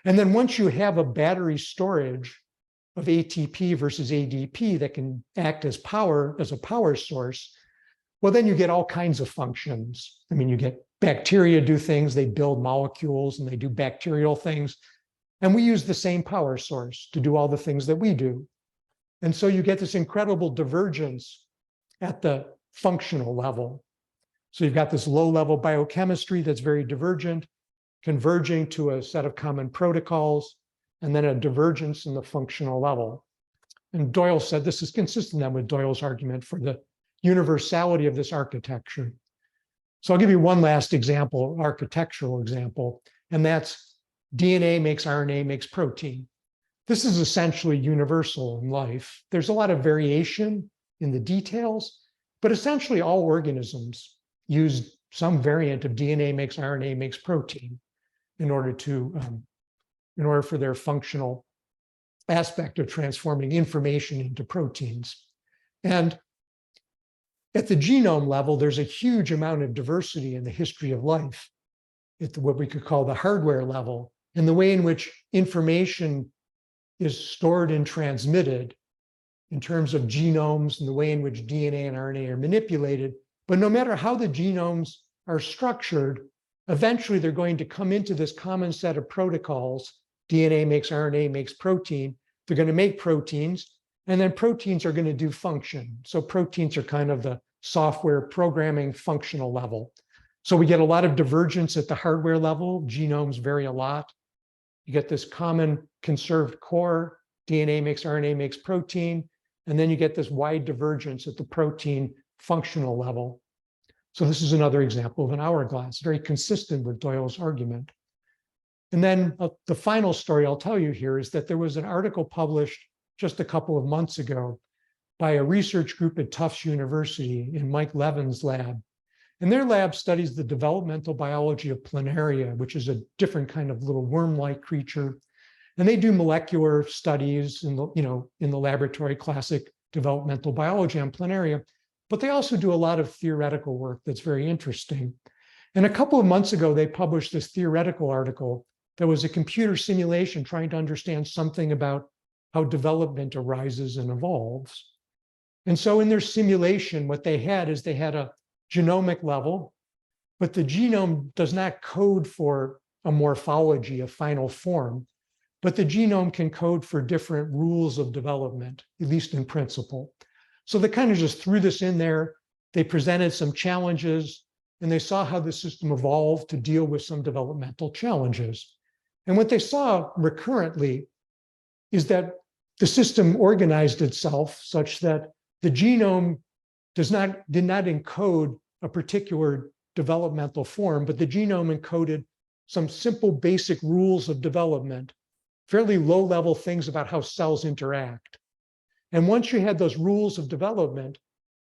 And then once you have a battery storage of ATP versus ADP that can act as power, as a power source, well, then you get all kinds of functions. I mean, you get bacteria do things, they build molecules and they do bacterial things. And we use the same power source to do all the things that we do. And so you get this incredible divergence at the functional level. So you've got this low-level biochemistry that's very divergent, converging to a set of common protocols, and then a divergence in the functional level. And Doyle said this is consistent then with Doyle's argument for the universality of this architecture. So I'll give you one last example, architectural example, and that's DNA makes RNA makes protein. This is essentially universal in life. There's a lot of variation in the details, but essentially all organisms use some variant of DNA makes RNA makes protein in order for their functional aspect of transforming information into proteins. And at the genome level, there's a huge amount of diversity in the history of life at what we could call the hardware level, and the way in which information is stored and transmitted in terms of genomes and the way in which DNA and RNA are manipulated. But no matter how the genomes are structured, eventually they're going to come into this common set of protocols. DNA makes RNA makes protein. They're going to make proteins, and then proteins are going to do function. So proteins are kind of the software programming functional level. So we get a lot of divergence at the hardware level. Genomes vary a lot. You get this common conserved core, DNA makes RNA makes protein, and then you get this wide divergence at the protein functional level. So this is another example of an hourglass, very consistent with Doyle's argument. And then the final story I'll tell you here is that there was an article published just a couple of months ago by a research group at Tufts University in Mike Levin's lab. And their lab studies the developmental biology of planaria, which is a different kind of little worm-like creature. And they do molecular studies in the laboratory, classic developmental biology on planaria, but they also do a lot of theoretical work that's very interesting. And a couple of months ago, they published this theoretical article that was a computer simulation trying to understand something about how development arises and evolves. And so in their simulation, what they had is they had a genomic level, but the genome does not code for a morphology, a final form, but the genome can code for different rules of development, at least in principle. So they kind of just threw this in there. They presented some challenges, and they saw how the system evolved to deal with some developmental challenges. And what they saw recurrently is that the system organized itself such that the genome did not encode a particular developmental form, but the genome encoded some simple basic rules of development, fairly low-level things about how cells interact. And once you had those rules of development,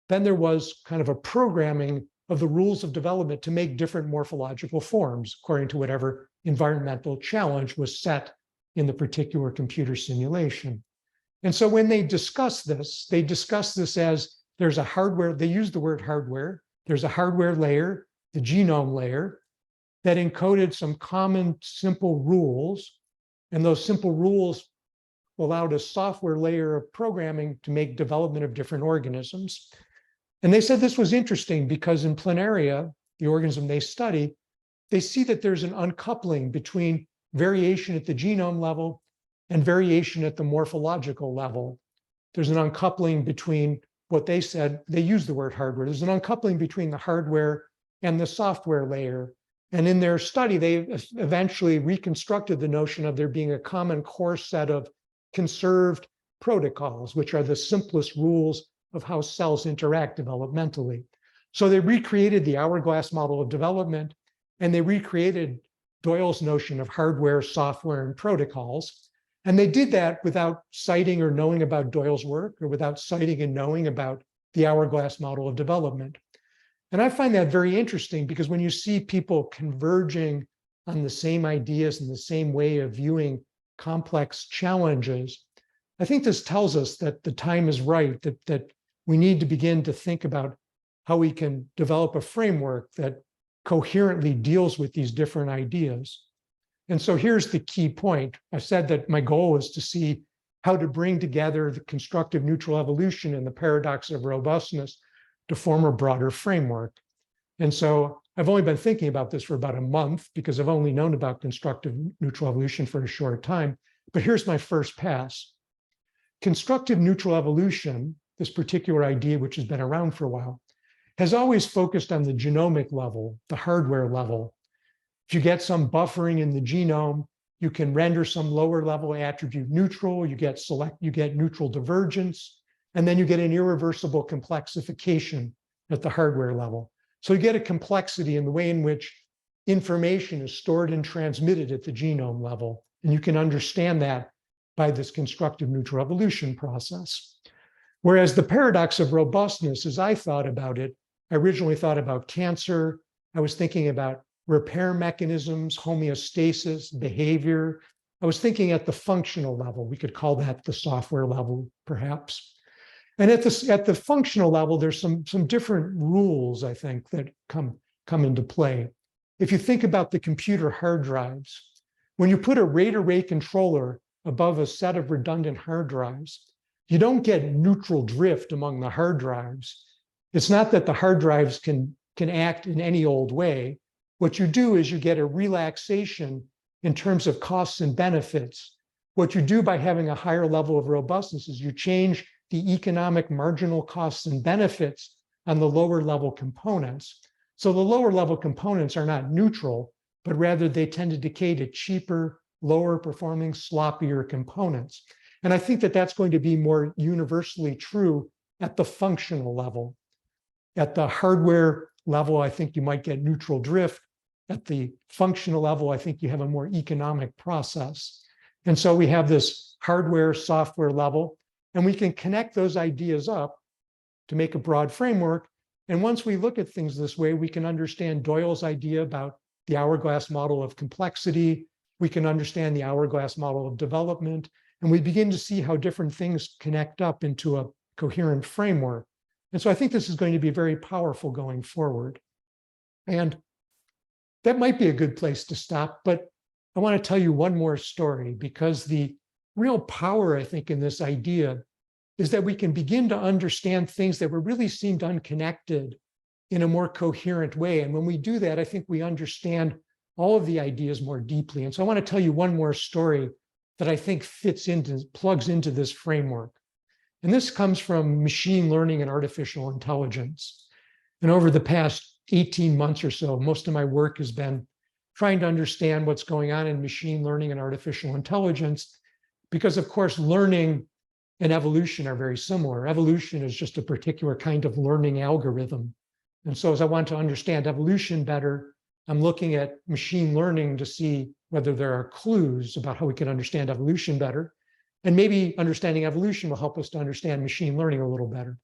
then there was kind of a programming of the rules of development to make different morphological forms according to whatever environmental challenge was set in the particular computer simulation. And so when they discuss this as there's a hardware, they use the word hardware, there's a hardware layer, the genome layer, that encoded some common simple rules. And those simple rules allowed a software layer of programming to make development of different organisms. And they said this was interesting because in planaria, the organism they study, they see that there's an uncoupling between variation at the genome level and variation at the morphological level. There's an uncoupling between what they said, they use the word hardware. There's an uncoupling between the hardware and the software layer. And in their study, they eventually reconstructed the notion of there being a common core set of conserved protocols, which are the simplest rules of how cells interact developmentally. So they recreated the hourglass model of development, and they recreated Doyle's notion of hardware, software, and protocols. And they did that without citing or knowing about Doyle's work, or without citing and knowing about the hourglass model of development. And I find that very interesting because when you see people converging on the same ideas and the same way of viewing complex challenges, I think this tells us that the time is right, that we need to begin to think about how we can develop a framework that coherently deals with these different ideas. And so here's the key point. I said that my goal is to see how to bring together the constructive neutral evolution and the paradox of robustness to form a broader framework. And so I've only been thinking about this for about a month because I've only known about constructive neutral evolution for a short time. But here's my first pass. Constructive neutral evolution, this particular idea, which has been around for a while, has always focused on the genomic level, the hardware level. If you get some buffering in the genome, you can render some lower level attribute neutral, you get neutral divergence, and then you get an irreversible complexification at the hardware level. So you get a complexity in the way in which information is stored and transmitted at the genome level. And you can understand that by this constructive neutral evolution process. Whereas the paradox of robustness, as I thought about it, I originally thought about cancer. I was thinking about repair mechanisms, homeostasis, behavior. I was thinking at the functional level. We could call that the software level, perhaps. And at the functional level, there's some different rules, I think, that come into play. If you think about the computer hard drives, when you put a RAID array controller above a set of redundant hard drives, you don't get neutral drift among the hard drives. It's not that the hard drives can act in any old way. What you do is you get a relaxation in terms of costs and benefits. What you do by having a higher level of robustness is you change the economic marginal costs and benefits on the lower level components. So the lower level components are not neutral, but rather they tend to decay to cheaper, lower performing, sloppier components. And I think that that's going to be more universally true at the functional level. At the hardware level, I think you might get neutral drift. At the functional level, I think you have a more economic process. And so we have this hardware, software level, and we can connect those ideas up to make a broad framework. And once we look at things this way, we can understand Doyle's idea about the hourglass model of complexity. We can understand the hourglass model of development, and we begin to see how different things connect up into a coherent framework. And so I think this is going to be very powerful going forward. And that might be a good place to stop, but I want to tell you one more story, because the real power, I think, in this idea is that we can begin to understand things that were really seemed unconnected in a more coherent way. And when we do that, I think we understand all of the ideas more deeply. And so I want to tell you one more story that I think plugs into this framework. And this comes from machine learning and artificial intelligence. And over the past 18 months or so, most of my work has been trying to understand what's going on in machine learning and artificial intelligence, because of course, learning and evolution are very similar. Evolution is just a particular kind of learning algorithm. And so as I want to understand evolution better, I'm looking at machine learning to see whether there are clues about how we can understand evolution better. And maybe understanding evolution will help us to understand machine learning a little better.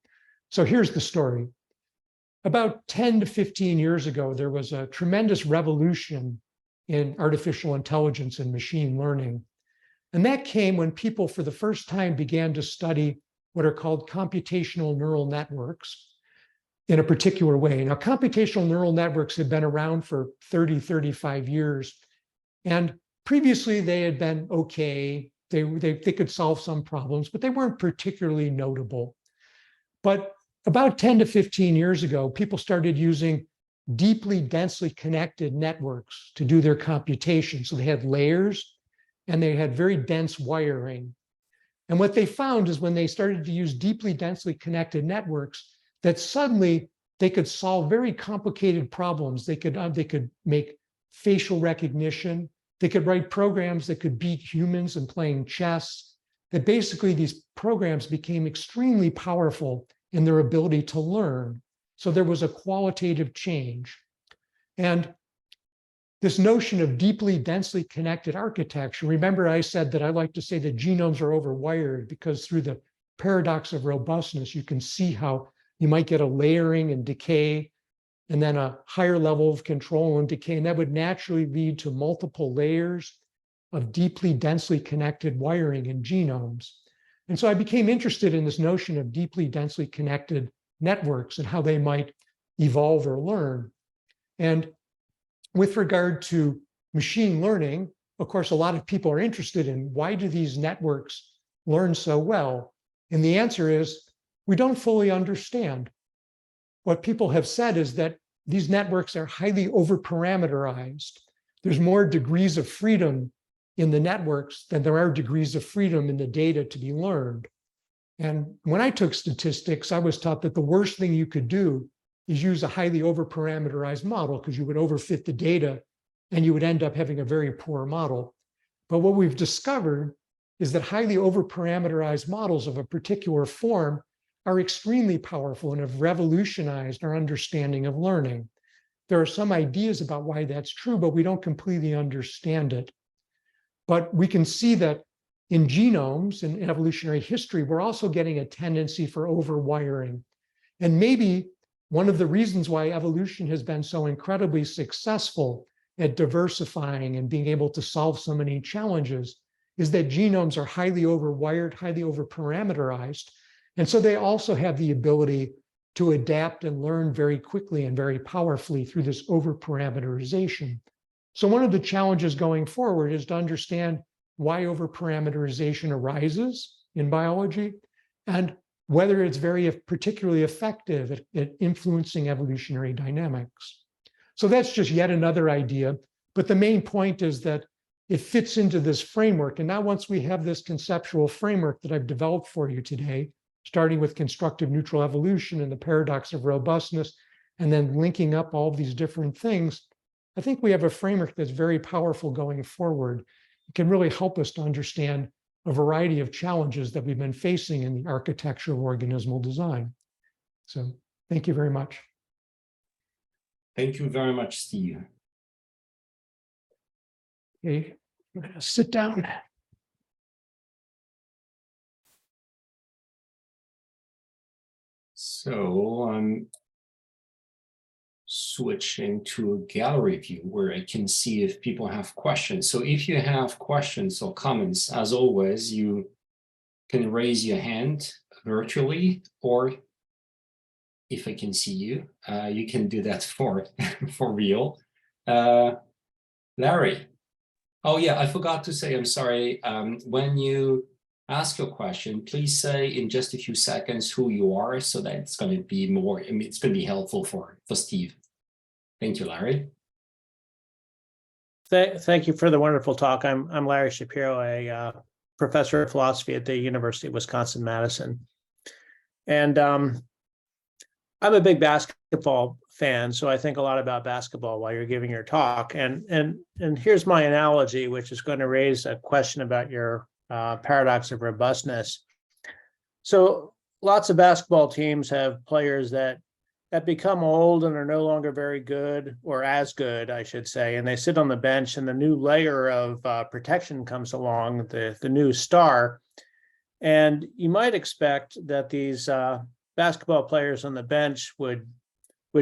So here's the story. About 10 to 15 years ago, there was a tremendous revolution in artificial intelligence and machine learning. And that came when people for the first time began to study what are called computational neural networks in a particular way. Now, computational neural networks had been around for 30, 35 years. And previously they had been okay. They could solve some problems, but they weren't particularly notable. But about 10 to 15 years ago, people started using deeply densely connected networks to do their computation. So they had layers and they had very dense wiring. And what they found is when they started to use deeply densely connected networks, that suddenly they could solve very complicated problems. They could make facial recognition. They could write programs that could beat humans in playing chess. That basically these programs became extremely powerful in their ability to learn. So there was a qualitative change. And this notion of deeply densely connected architecture, remember I said that I like to say that genomes are overwired, because through the paradox of robustness, you can see how you might get a layering and decay, and then a higher level of control and decay, and that would naturally lead to multiple layers of deeply densely connected wiring in genomes. And so I became interested in this notion of deeply densely connected networks and how they might evolve or learn. And with regard to machine learning, of course, a lot of people are interested in why do these networks learn so well? And the answer is we don't fully understand. What people have said is that these networks are highly overparameterized. There's more degrees of freedom in the networks than there are degrees of freedom in the data to be learned. And when I took statistics, I was taught that the worst thing you could do is use a highly overparameterized model, because you would overfit the data and you would end up having a very poor model. But what we've discovered is that highly overparameterized models of a particular form are extremely powerful and have revolutionized our understanding of learning. There are some ideas about why that's true, but we don't completely understand it. But we can see that in genomes and in evolutionary history, we're also getting a tendency for overwiring. And maybe one of the reasons why evolution has been so incredibly successful at diversifying and being able to solve so many challenges is that genomes are highly overwired, highly overparameterized. And so they also have the ability to adapt and learn very quickly and very powerfully through this overparameterization. So one of the challenges going forward is to understand why overparameterization arises in biology and whether it's very particularly effective at influencing evolutionary dynamics. So that's just yet another idea. But the main point is that it fits into this framework. And now once we have this conceptual framework that I've developed for you today, starting with constructive neutral evolution and the paradox of robustness, and then linking up all of these different things, I think we have a framework that's very powerful going forward. It can really help us to understand a variety of challenges that we've been facing in the architecture of organismal design. So thank you very much. Thank you very much, Steve. Okay, I'm gonna sit down. So I'm switching to a gallery view where I can see if people have questions. So if you have questions or comments, as always, you can raise your hand virtually, or if I can see you, you can do that for real. Larry. Oh yeah, I forgot to say, I'm sorry. When you ask your question, please say in just a few seconds who you are, so that it's going to be more, I mean, it's going to be helpful for Steve. Thank you, Larry. Thank you for the wonderful talk. I'm Larry Shapiro, a professor of philosophy at the University of Wisconsin-Madison. And I'm a big basketball fan, so I think a lot about basketball while you're giving your talk. And here's my analogy, which is going to raise a question about your paradox of robustness. So lots of basketball teams have players that become old and are no longer very good, or as good, I should say, and they sit on the bench, and the new layer of protection comes along, the new star. And you might expect that these basketball players on the bench would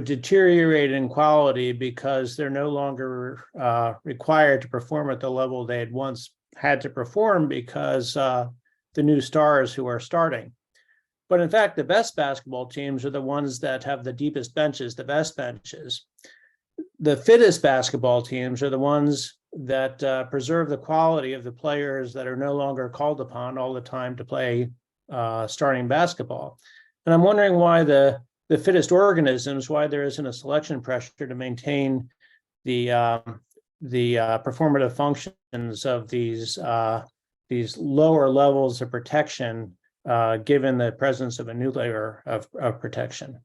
deteriorate in quality because they're no longer required to perform at the level they had once had to perform because the new stars who are starting. But in fact, the best basketball teams are the ones that have the deepest benches, the best benches. The fittest basketball teams are the ones that preserve the quality of the players that are no longer called upon all the time to play starting basketball. And I'm wondering why the fittest organisms, why there isn't a selection pressure to maintain the performative functions of these lower levels of protection, given the presence of a new layer of protection.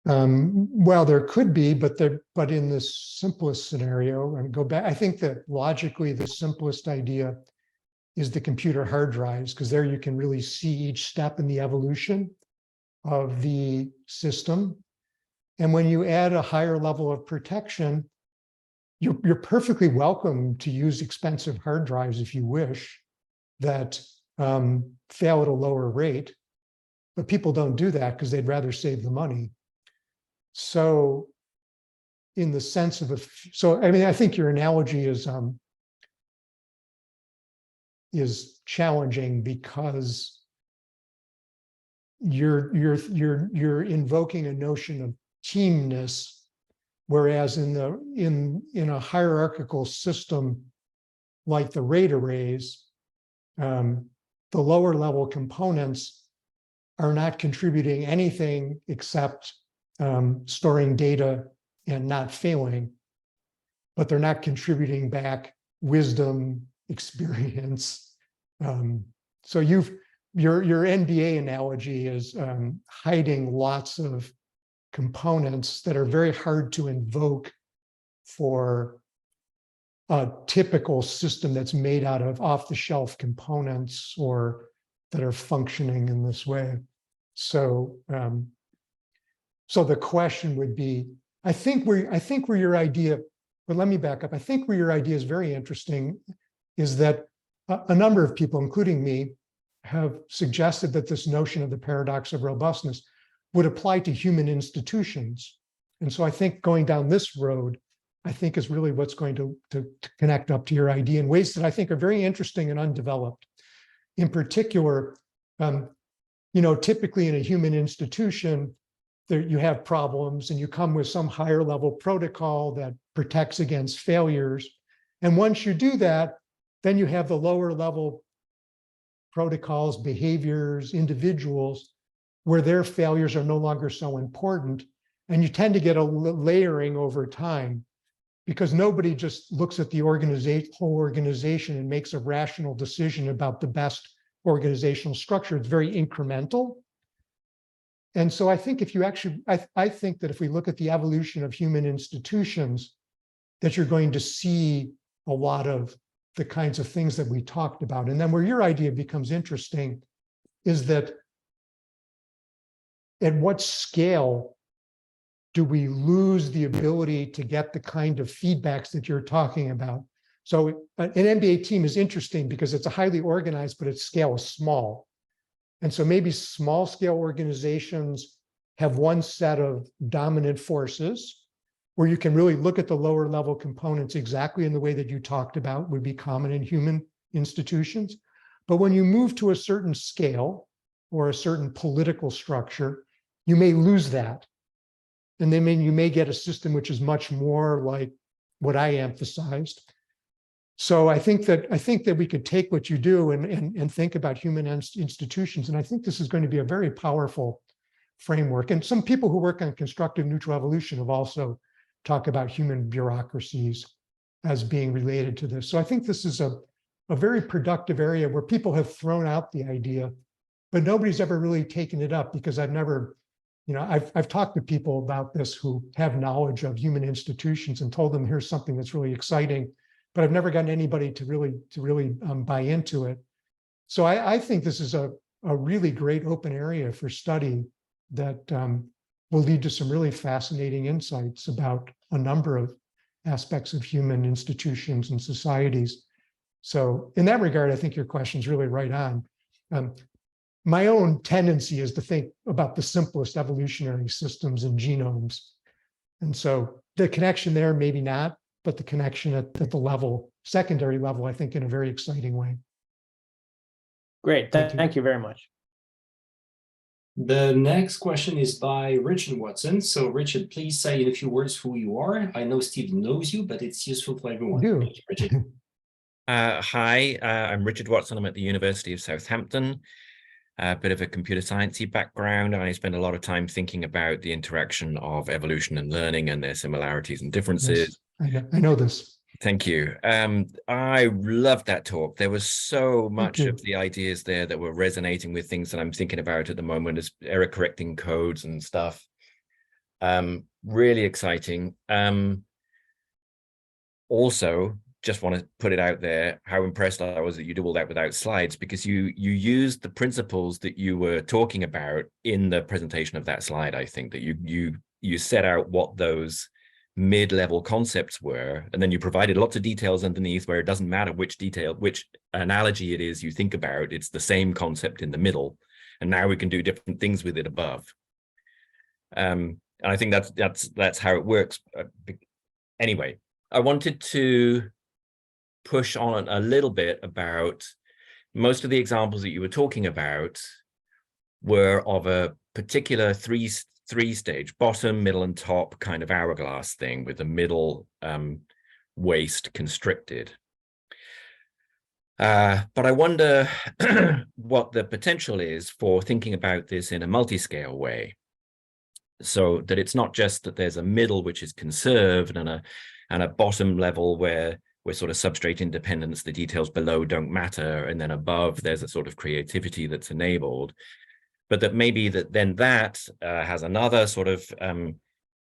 Well, there could be, but in the simplest scenario, and go back, I think that logically the simplest idea is the computer hard drives, because there you can really see each step in the evolution of the system. And when you add a higher level of protection, you're perfectly welcome to use expensive hard drives if you wish, that fail at a lower rate, but people don't do that because they'd rather save the money. So in the sense of I mean, I think your analogy is challenging because you're invoking a notion of teamness, whereas in a hierarchical system like the RAID arrays, the lower level components are not contributing anything except storing data and not failing, but they're not contributing back wisdom, experience. So your NBA analogy is hiding lots of components that are very hard to invoke for a typical system that's made out of off-the-shelf components or that are functioning in this way. So, so the question would be, I think where your idea, but let me back up. I think where your idea is very interesting is that a number of people, including me, have suggested that this notion of the paradox of robustness would apply to human institutions. And so I think going down this road, I think is really what's going to connect up to your idea in ways that I think are very interesting and undeveloped. In particular, typically in a human institution, there you have problems and you come with some higher level protocol that protects against failures. And once you do that, then you have the lower level protocols, behaviors, individuals, where their failures are no longer so important. And you tend to get a layering over time, because nobody just looks at the whole organization and makes a rational decision about the best organizational structure. It's very incremental. And so I think if you actually, I think that if we look at the evolution of human institutions, that you're going to see a lot of the kinds of things that we talked about. And then where your idea becomes interesting is that at what scale do we lose the ability to get the kind of feedbacks that you're talking about? So an MBA team is interesting because it's a highly organized, but its scale is small. And so maybe small scale organizations have one set of dominant forces where you can really look at the lower level components exactly in the way that you talked about would be common in human institutions. But when you move to a certain scale or a certain political structure, you may lose that. And then you may get a system which is much more like what I emphasized. So I think that we could take what you do and think about human institutions. And I think this is going to be a very powerful framework. And some people who work on constructive neutral evolution have also talked about human bureaucracies as being related to this. So I think this is a very productive area where people have thrown out the idea, but nobody's ever really taken it up because I've never, I've talked to people about this who have knowledge of human institutions and told them here's something that's really exciting, but I've never gotten anybody to really buy into it. So I think this is a really great open area for study that will lead to some really fascinating insights about a number of aspects of human institutions and societies. So in that regard, I think your question is really right on. My own tendency is to think about the simplest evolutionary systems and genomes. And so the connection there, maybe not, but the connection at the level, secondary level, I think in a very exciting way. Great, thank you very much. The next question is by Richard Watson. So Richard, please say in a few words who you are. I know Steve knows you, but it's useful for everyone. Thank you, Richard. Hi, I'm Richard Watson. I'm at the University of Southampton. A bit of a computer sciencey background. I spend a lot of time thinking about the interaction of evolution and learning and their similarities and differences. Yes, I know this. Thank you. I loved that talk. There was so much of the ideas there that were resonating with things that I'm thinking about at the moment as error correcting codes and stuff. Really exciting. Also, just want to put it out there how impressed I was that you do all that without slides, because you used the principles that you were talking about in the presentation of that slide. I think that you set out what those mid-level concepts were, and then you provided lots of details underneath where it doesn't matter which analogy it is you think about, it's the same concept in the middle, and now we can do different things with it above. And I think that's how it works. Anyway, I wanted to push on a little bit about most of the examples that you were talking about were of a particular three-stage, bottom, middle, and top kind of hourglass thing with the middle waist constricted. But I wonder what the potential is for thinking about this in a multi-scale way, so that it's not just that there's a middle which is conserved and a bottom level where we're sort of substrate independence, the details below don't matter, and then above there's a sort of creativity that's enabled, but that maybe that has another sort of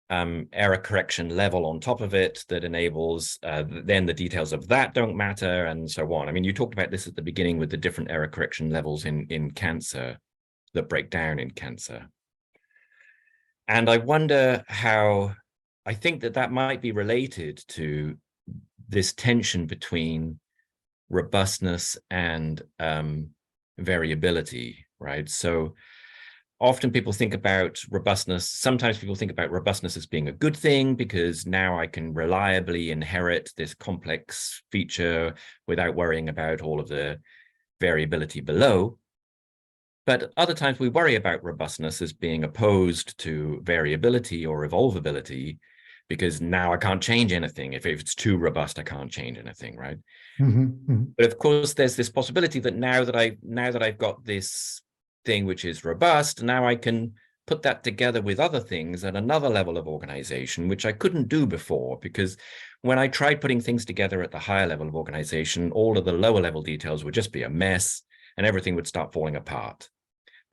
error correction level on top of it that enables then the details of that don't matter, and so on. I mean, you talked about this at the beginning with the different error correction levels in cancer that break down in cancer. And I wonder how, I think that might be related to this tension between robustness and variability, right? So often people think about robustness, sometimes people think about robustness as being a good thing because now I can reliably inherit this complex feature without worrying about all of the variability below. But other times we worry about robustness as being opposed to variability or evolvability, because now I can't change anything. If it's too robust, I can't change anything, right? But of course, there's this possibility that now that I've got this thing which is robust, now I can put that together with other things at another level of organization, which I couldn't do before, because when I tried putting things together at the higher level of organization, all of the lower level details would just be a mess and everything would start falling apart.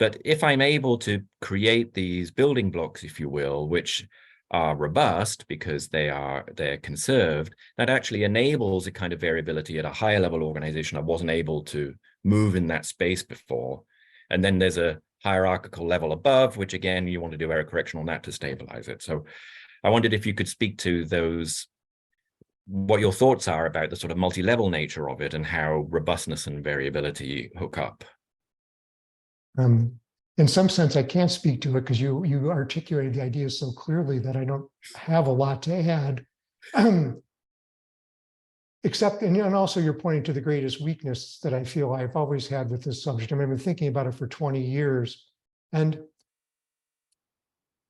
But if I'm able to create these building blocks, if you will, which are robust because they're conserved, that actually enables a kind of variability at a higher level organization I wasn't able to move in that space before. And then there's a hierarchical level above, which again, you want to do error correction on that to stabilize it. So I wondered if you could speak to those, what your thoughts are about the sort of multi-level nature of it and how robustness and variability hook up. In some sense, I can't speak to it because you articulated the idea so clearly that I don't have a lot to add. Except, and also you're pointing to the greatest weakness that I feel I've always had with this subject. I mean, I've been thinking about it for 20 years, and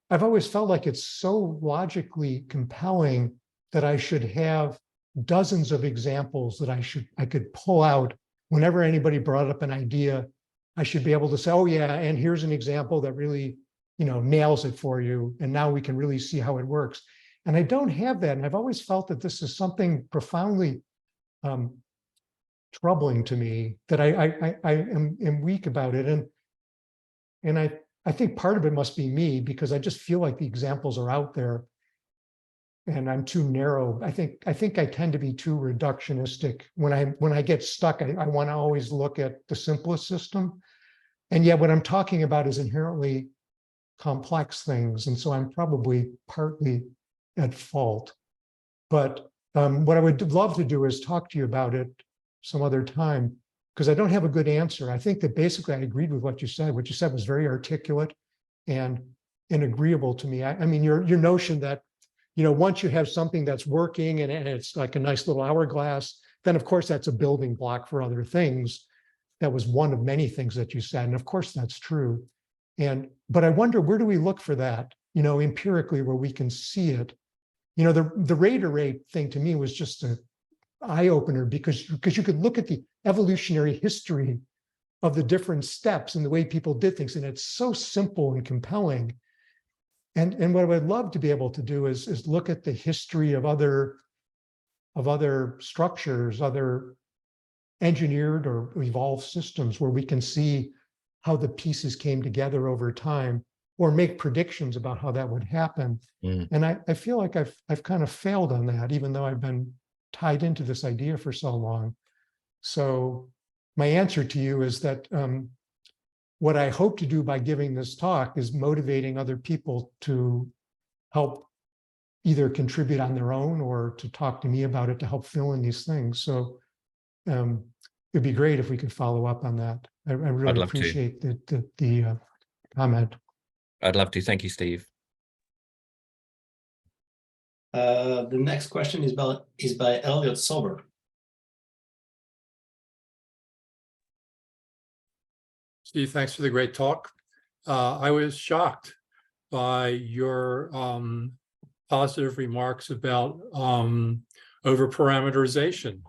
I've always felt like it's so logically compelling that I should have dozens of examples that I could pull out whenever anybody brought up an idea. I should be able to say, oh yeah, and here's an example that really, nails it for you. And now we can really see how it works. And I don't have that. And I've always felt that this is something profoundly troubling to me, that I am weak about it. And I think part of it must be me, because I just feel like the examples are out there and I'm too narrow. I think I tend to be too reductionistic. When I get stuck, I want to always look at the simplest system. And yet what I'm talking about is inherently complex things. And so I'm probably partly at fault. But what I would love to do is talk to you about it some other time, because I don't have a good answer. I think that basically I agreed with what you said. What you said was very articulate and agreeable to me. I mean, your notion that, once you have something that's working and it's like a nice little hourglass, then of course that's a building block for other things. That was one of many things that you said. And of course that's true. But I wonder, where do we look for that, empirically, where we can see it? The rate array thing to me was just an eye opener, because you could look at the evolutionary history of the different steps and the way people did things. And it's so simple and compelling. And what I would love to be able to do is look at the history of other structures, other engineered or evolved systems, where we can see how the pieces came together over time, or make predictions about how that would happen. And I feel like I've kind of failed on that, even though I've been tied into this idea for so long. So my answer to you is that what I hope to do by giving this talk is motivating other people to help either contribute on their own or to talk to me about it, to help fill in these things. So it'd be great if we could follow up on that. I really appreciate the comment. I'd love to. Thank you, Steve. The next question is by Elliot Sober. Steve, thanks for the great talk. I was shocked by your positive remarks about overparameterization.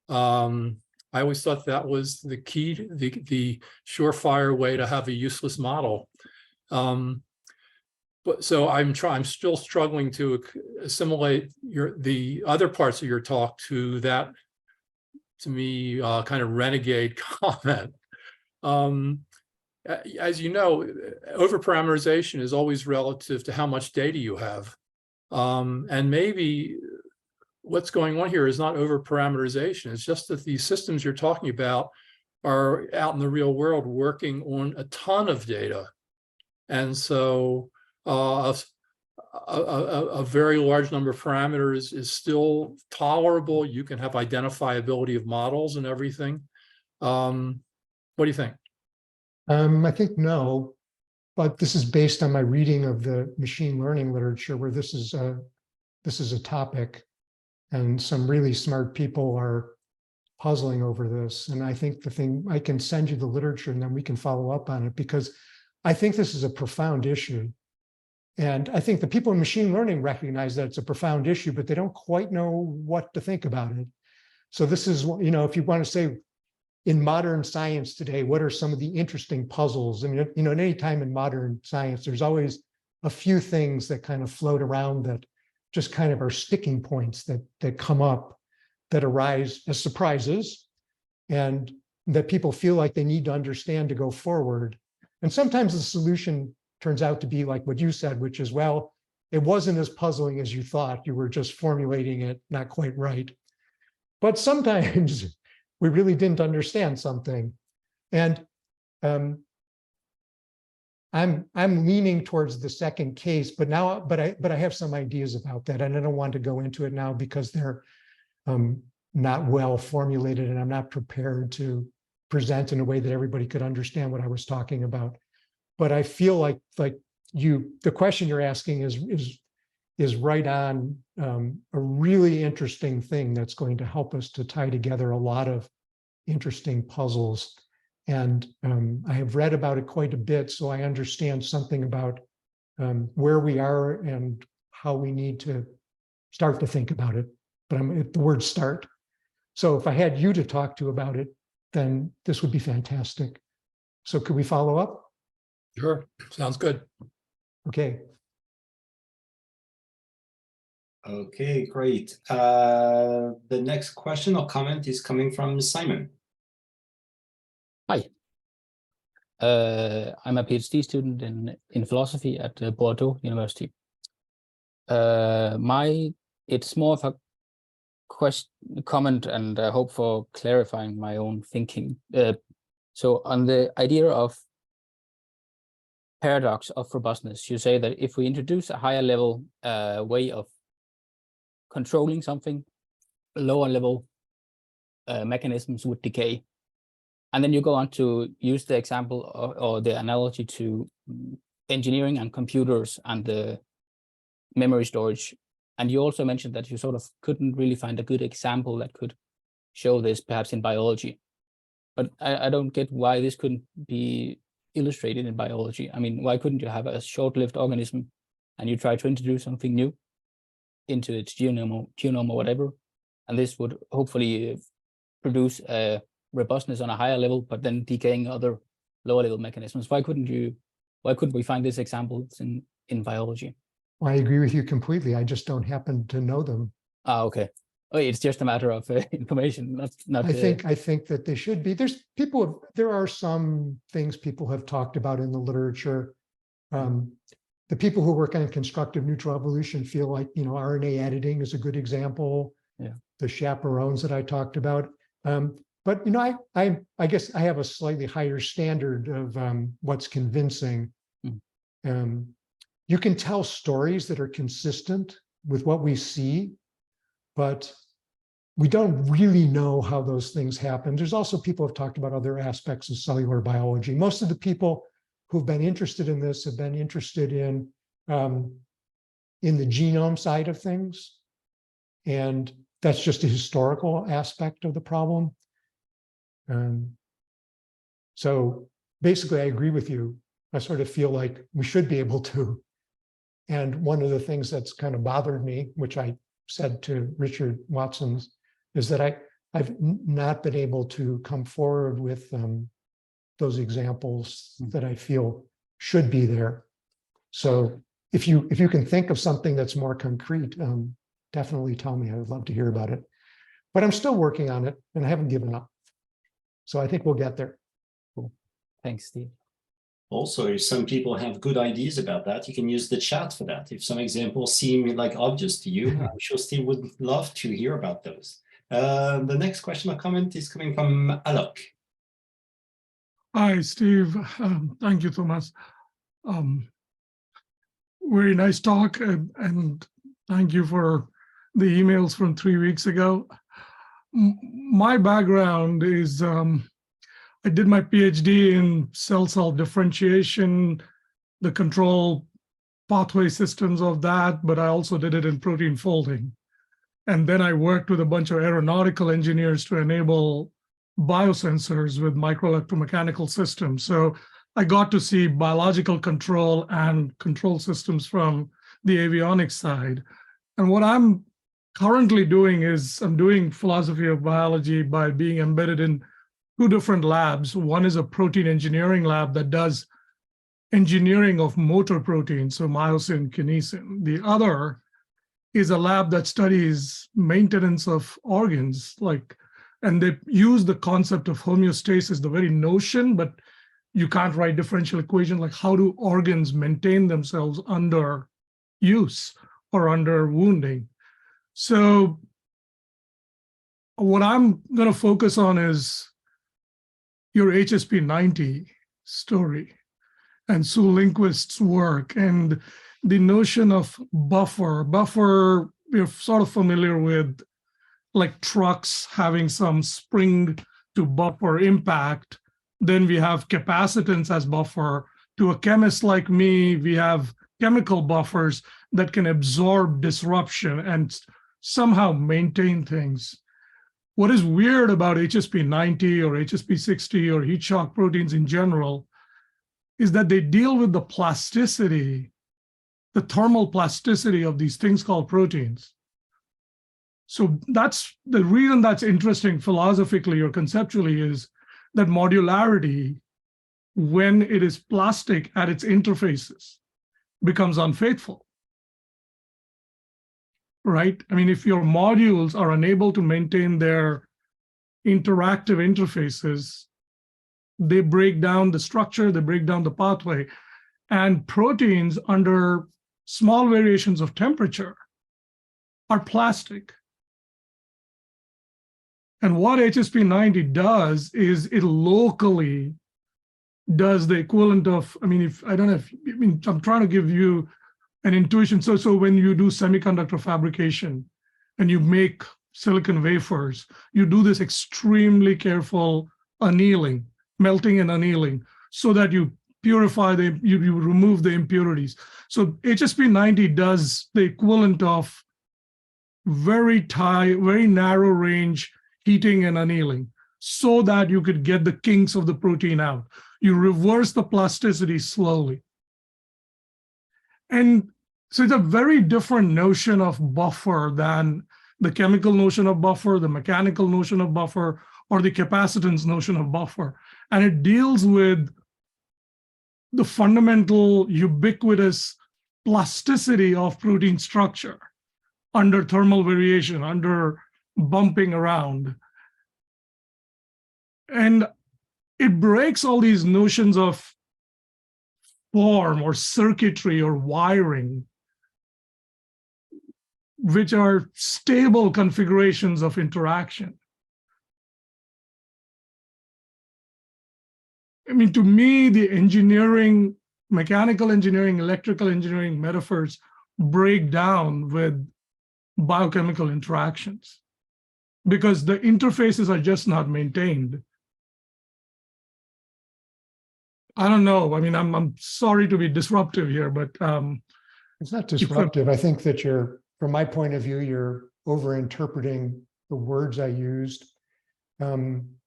I always thought that was the key, the surefire way to have a useless model. But so I'm still struggling to assimilate the other parts of your talk to that, to me, kind of renegade comment. As you know, overparameterization is always relative to how much data you have. And maybe what's going on here is not overparameterization. It's just that these systems you're talking about are out in the real world working on a ton of data. And so a very large number of parameters is still tolerable. You can have identifiability of models and everything. What do you think? I think no, but this is based on my reading of the machine learning literature, where this is a topic, and some really smart people are puzzling over this. And I think I can send you the literature and then we can follow up on it, because I think this is a profound issue. And I think the people in machine learning recognize that it's a profound issue, but they don't quite know what to think about it. So this is, if you want to say, in modern science today, what are some of the interesting puzzles? I mean, at any time in modern science, there's always a few things that kind of float around that just kind of are sticking points that come up, that arise as surprises, and that people feel like they need to understand to go forward. And sometimes the solution turns out to be like what you said, which is, well, it wasn't as puzzling as you thought. You were just formulating it not quite right. But sometimes we really didn't understand something. And I'm leaning towards the second case, but I have some ideas about that, and I don't want to go into it now because they're not well formulated, and I'm not prepared to present in a way that everybody could understand what I was talking about. But I feel like the question you're asking is right on, a really interesting thing that's going to help us to tie together a lot of interesting puzzles. And I have read about it quite a bit, so I understand something about where we are and how we need to start to think about it. But I'm at the word start. So if I had you to talk to about it, then this would be fantastic. So could we follow up? Sure, sounds good. Okay. Okay, great. The next question or comment is coming from Simon. Hi. I'm a PhD student in philosophy at Bordeaux University. It's more of a comment and hope for clarifying my own thinking. So on the idea of paradox of robustness, you say that if we introduce a higher level way of controlling something, lower level mechanisms would decay. And then you go on to use the example or the analogy to engineering and computers and the memory storage. And you also mentioned that you sort of couldn't really find a good example that could show this, perhaps in biology. But I don't get why this couldn't be illustrated in biology. I mean, why couldn't you have a short-lived organism and you try to introduce something new into its genome or whatever, and this would hopefully produce a robustness on a higher level, but then decaying other lower level mechanisms. Why couldn't we find these examples in biology? Well, I agree with you completely. I just don't happen to know them. Okay. Oh, it's just a matter of information, not. I think that they should be. There are some things people have talked about in the literature. The people who work on constructive neutral evolution feel like, RNA editing is a good example. Yeah. The chaperones that I talked about. But I guess I have a slightly higher standard of what's convincing. You can tell stories that are consistent with what we see, but we don't really know how those things happen. There's also people who have talked about other aspects of cellular biology. Most of the people who've been interested in this have been interested in the genome side of things. And that's just a historical aspect of the problem. So basically, I agree with you. I sort of feel like we should be able to. And one of the things that's kind of bothered me, which I said to Richard Watson's, is that I've not been able to come forward with those examples that I feel should be there. So if you can think of something that's more concrete, definitely tell me. I would love to hear about it. But I'm still working on it, and I haven't given up. So I think we'll get there. Cool. Thanks, Steve. Also, if some people have good ideas about that, you can use the chat for that. If some examples seem like obvious to you, I'm sure Steve would love to hear about those. The next question or comment is coming from Alok. Hi, Steve. Thank you, Thomas. Very nice talk, and thank you for the emails from 3 weeks ago. My background is I did my PhD in cell differentiation, the control pathway systems of that, but I also did it in protein folding. And then I worked with a bunch of aeronautical engineers to enable biosensors with microelectromechanical systems. So I got to see biological control and control systems from the avionics side. And what I'm currently doing is I'm doing philosophy of biology by being embedded in 2 different labs. One is a protein engineering lab that does engineering of motor proteins, so myosin, kinesin. The other is a lab that studies maintenance of organs, and they use the concept of homeostasis, the very notion, but you can't write differential equation, like how do organs maintain themselves under use or under wounding. So what I'm going to focus on is your HSP90 story. and Sue Lindquist's work, and the notion of buffer. Buffer, we're sort of familiar with, like trucks having some spring to buffer impact. Then we have capacitance as buffer. To a chemist like me, we have chemical buffers that can absorb disruption and somehow maintain things. What is weird about HSP90 or HSP60 or heat shock proteins in general is that they deal with the plasticity, the thermal plasticity of these things called proteins. So that's the reason that's interesting philosophically or conceptually, is that modularity, when it is plastic at its interfaces, becomes unfaithful, right? I mean, if your modules are unable to maintain their interactive interfaces, they break down the structure, they break down the pathway. And proteins under small variations of temperature are plastic. And what HSP90 does is it locally does the equivalent of, I mean, I'm trying to give you an intuition. So when you do semiconductor fabrication and you make silicon wafers, you do this extremely careful annealing, melting and annealing, so that you purify you remove the impurities. So HSP90 does the equivalent of very narrow range heating and annealing, so that you could get the kinks of the protein out. You reverse the plasticity slowly. And so it's a very different notion of buffer than the chemical notion of buffer, the mechanical notion of buffer, or the capacitance notion of buffer. And it deals with the fundamental ubiquitous plasticity of protein structure under thermal variation, under bumping around. And it breaks all these notions of form or circuitry or wiring, which are stable configurations of interaction. I mean, to me, the engineering, mechanical engineering, electrical engineering metaphors break down with biochemical interactions, because the interfaces are just not maintained. I don't know. I mean, I'm sorry to be disruptive here, but it's not disruptive. I think that from my point of view, you're over-interpreting the words I used.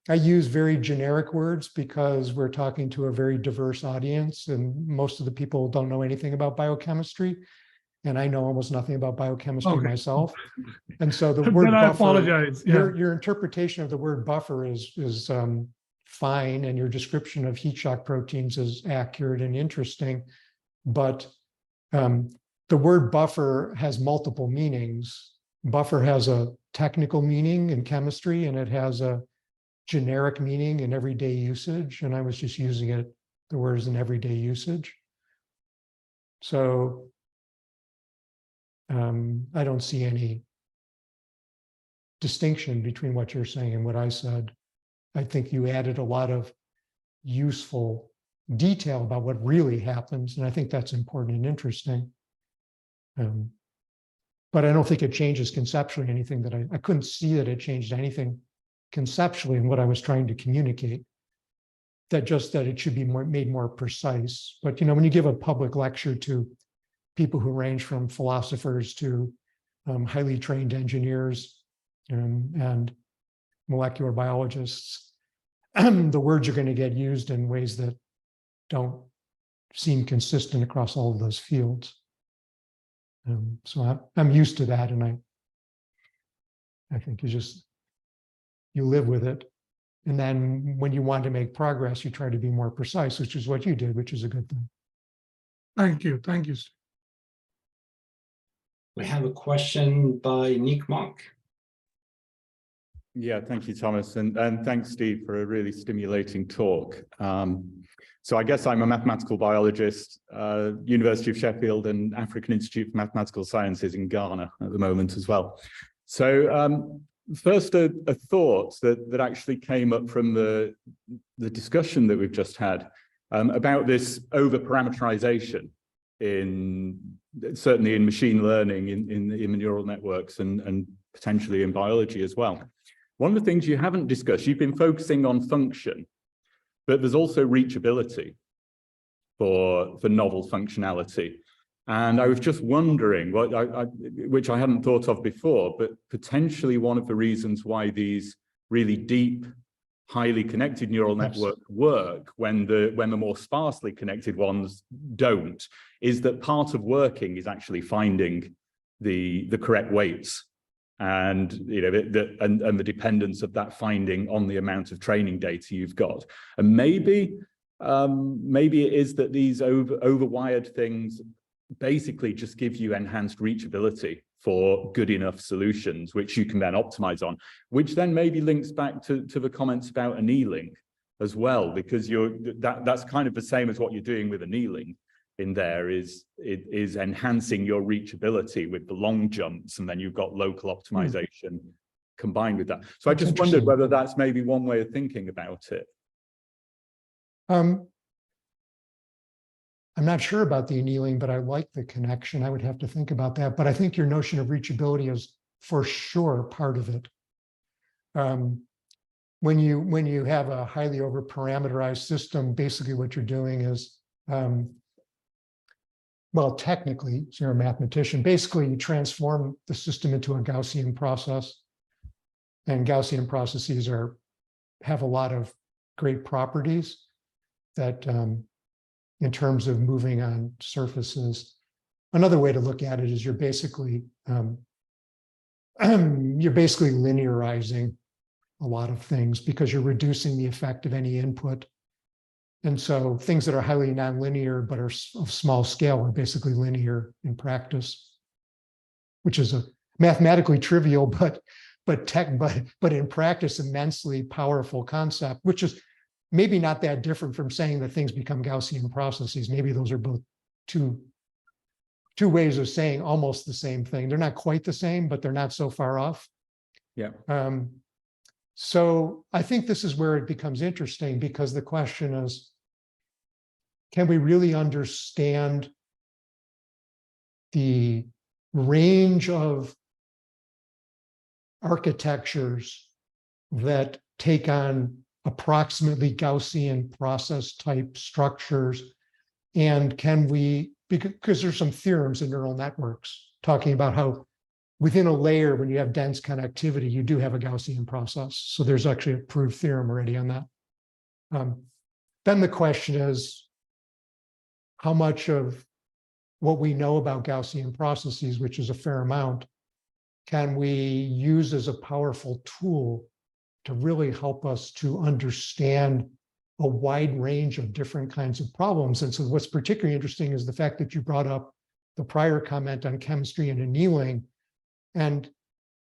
I use very generic words because we're talking to a very diverse audience, and most of the people don't know anything about biochemistry. And I know almost nothing about biochemistry myself. And so the word buffer, I apologize. Yeah. Your interpretation of the word buffer is fine, and your description of heat shock proteins is accurate and interesting. But the word buffer has multiple meanings. Buffer has a technical meaning in chemistry, and it has a generic meaning in everyday usage. And I was just using the words in everyday usage. So I don't see any distinction between what you're saying and what I said. I think you added a lot of useful detail about what really happens, and I think that's important and interesting. But I don't think it changes conceptually anything that I couldn't see that it changed anything conceptually in what I was trying to communicate. That it should be made more precise. But when you give a public lecture to people who range from philosophers to highly trained engineers and molecular biologists, the words are going to get used in ways that don't seem consistent across all of those fields. So I'm used to that, and I think you live with it. And then when you want to make progress, you try to be more precise, which is what you did, which is a good thing. Thank you. Thank you, Steve. We have a question by Nick Monk. Yeah, thank you, Thomas. And thanks, Steve, for a really stimulating talk. So I guess I'm a mathematical biologist, University of Sheffield and African Institute for Mathematical Sciences in Ghana at the moment as well. So first, a thought that actually came up from the discussion that we've just had. about this over-parameterization certainly in machine learning, in neural networks, and potentially in biology as well. One of the things you haven't discussed, you've been focusing on function, but there's also reachability for novel functionality. And I was just wondering, which I hadn't thought of before, but potentially one of the reasons why these really deep, highly connected neural networks work when the more sparsely connected ones don't, is that part of working is actually finding the correct weights, and the dependence of that finding on the amount of training data you've got. And maybe it is that these overwired things basically just give you enhanced reachability for good enough solutions, which you can then optimize on, which then maybe links back to the comments about annealing as well, because that's kind of the same as what you're doing with annealing in there, is enhancing your reachability with the long jumps, and then you've got local optimization combined with that. So That's I just wondered whether that's maybe one way of thinking about it. I'm not sure about the annealing, but I like the connection. I would have to think about that. But I think your notion of reachability is for sure part of it. When you have a highly over-parameterized system, basically what you're doing is, well, technically, so you're a mathematician, basically you transform the system into a Gaussian process. And Gaussian processes have a lot of great properties that, in terms of moving on surfaces. Another way to look at it is you're basically linearizing a lot of things, because you're reducing the effect of any input. And so things that are highly nonlinear but are of small scale are basically linear in practice, which is a mathematically trivial but in practice immensely powerful concept, which is maybe not that different from saying that things become Gaussian processes. Maybe those are both two ways of saying almost the same thing. They're not quite the same, but they're not so far off. Yeah. So I think this is where it becomes interesting, because the question is, can we really understand the range of architectures that take on approximately Gaussian process type structures? And can we, because there's some theorems in neural networks talking about how within a layer, when you have dense connectivity, you do have a Gaussian process. So there's actually a proved theorem already on that. Then the question is, how much of what we know about Gaussian processes, which is a fair amount, can we use as a powerful tool to really help us to understand a wide range of different kinds of problems? And so what's particularly interesting is the fact that you brought up the prior comment on chemistry and annealing. And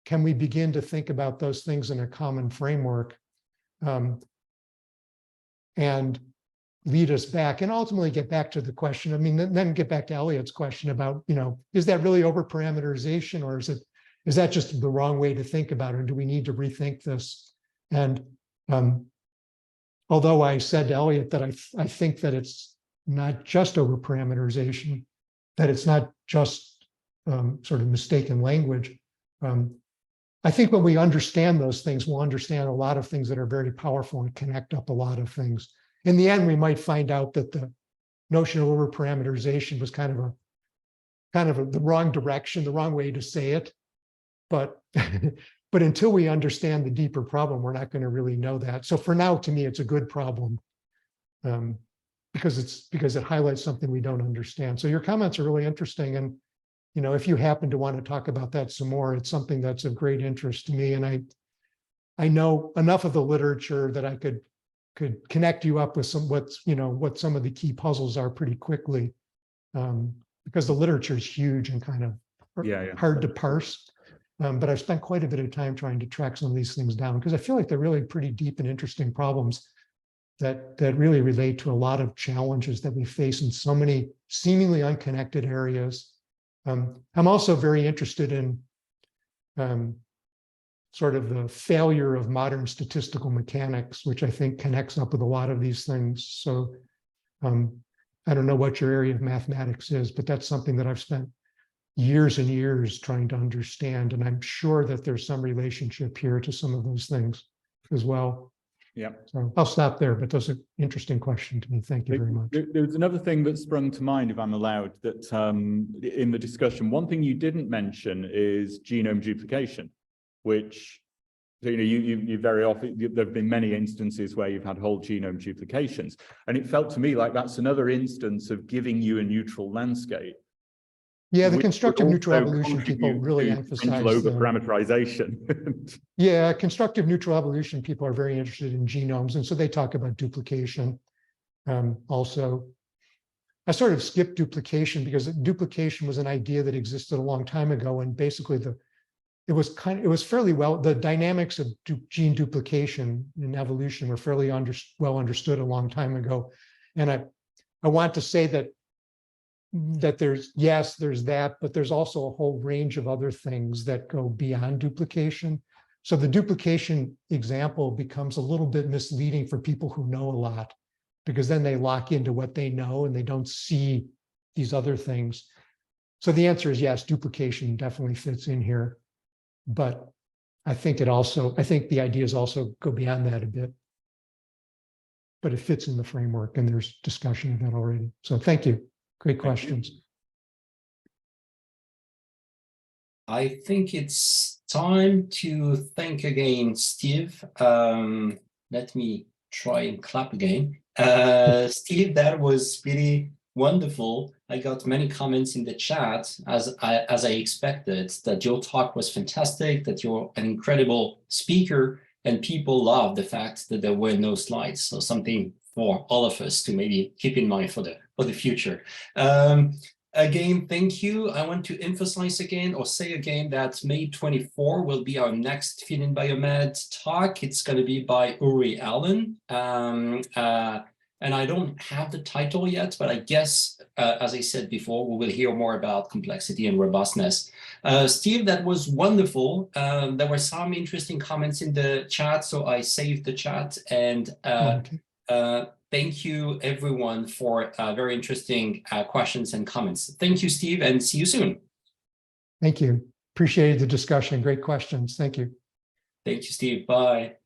can we begin to think about those things in a common framework, and lead us back, and ultimately get back to the question, I mean, then get back to Elliot's question about, is that really over-parameterization, or is that just the wrong way to think about it? And do we need to rethink this? And although I said to Elliot that I think that it's not just over-parameterization, that it's not just sort of mistaken language, I think when we understand those things, we'll understand a lot of things that are very powerful and connect up a lot of things. In the end, we might find out that the notion of over-parameterization was kind of the wrong direction, the wrong way to say it. But but until we understand the deeper problem, we're not going to really know that. So for now, to me, it's a good problem, because it highlights something we don't understand. So your comments are really interesting, and if you happen to want to talk about that some more, it's something that's of great interest to me. And I know enough of the literature that I could connect you up with what some of the key puzzles are pretty quickly, because the literature is huge and kind of hard to parse. But I've spent quite a bit of time trying to track some of these things down, because I feel like they're really pretty deep and interesting problems that really relate to a lot of challenges that we face in so many seemingly unconnected areas. I'm also very interested in sort of the failure of modern statistical mechanics, which I think connects up with a lot of these things. So I don't know what your area of mathematics is, but that's something that I've spent years and years trying to understand. And I'm sure that there's some relationship here to some of those things as well. Yeah. So I'll stop there, but that's an interesting question to me. Thank you very much. There's another thing that sprung to mind, if I'm allowed, that in the discussion, one thing you didn't mention is genome duplication, which, you know, you very often, there have been many instances where you've had whole genome duplications. And it felt to me like that's another instance of giving you a neutral landscape. Yeah, the constructive neutral evolution people really emphasize over-parameterization. Yeah, constructive neutral evolution people are very interested in genomes, and so they talk about duplication. Also, I sort of skipped duplication because duplication was an idea that existed a long time ago, and basically it was fairly well, the dynamics of gene duplication in evolution were fairly well understood a long time ago, and I want to say that there's that, but there's also a whole range of other things that go beyond duplication. So the duplication example becomes a little bit misleading for people who know a lot, because then they lock into what they know and they don't see these other things. So the answer is yes, duplication definitely fits in here, but I think the ideas also go beyond that a bit, but it fits in the framework and there's discussion of that already. So thank you. Great questions. I think it's time to thank again, Steve. Let me try and clap again. Steve, that was really wonderful. I got many comments in the chat, as I expected, that your talk was fantastic, that you're an incredible speaker, and people love the fact that there were no slides. So something for all of us to maybe keep in mind for the future. Again, thank you. I want to emphasize again or say again that May 24 will be our next PhilInBioMed talk. It's going to be by Uri Allen. And I don't have the title yet, but I guess, as I said before, we will hear more about complexity and robustness. Steve, that was wonderful. There were some interesting comments in the chat, so I saved the chat. And thank you, everyone, for very interesting questions and comments. Thank you, Steve, and see you soon. Thank you. Appreciated the discussion. Great questions. Thank you. Thank you, Steve. Bye.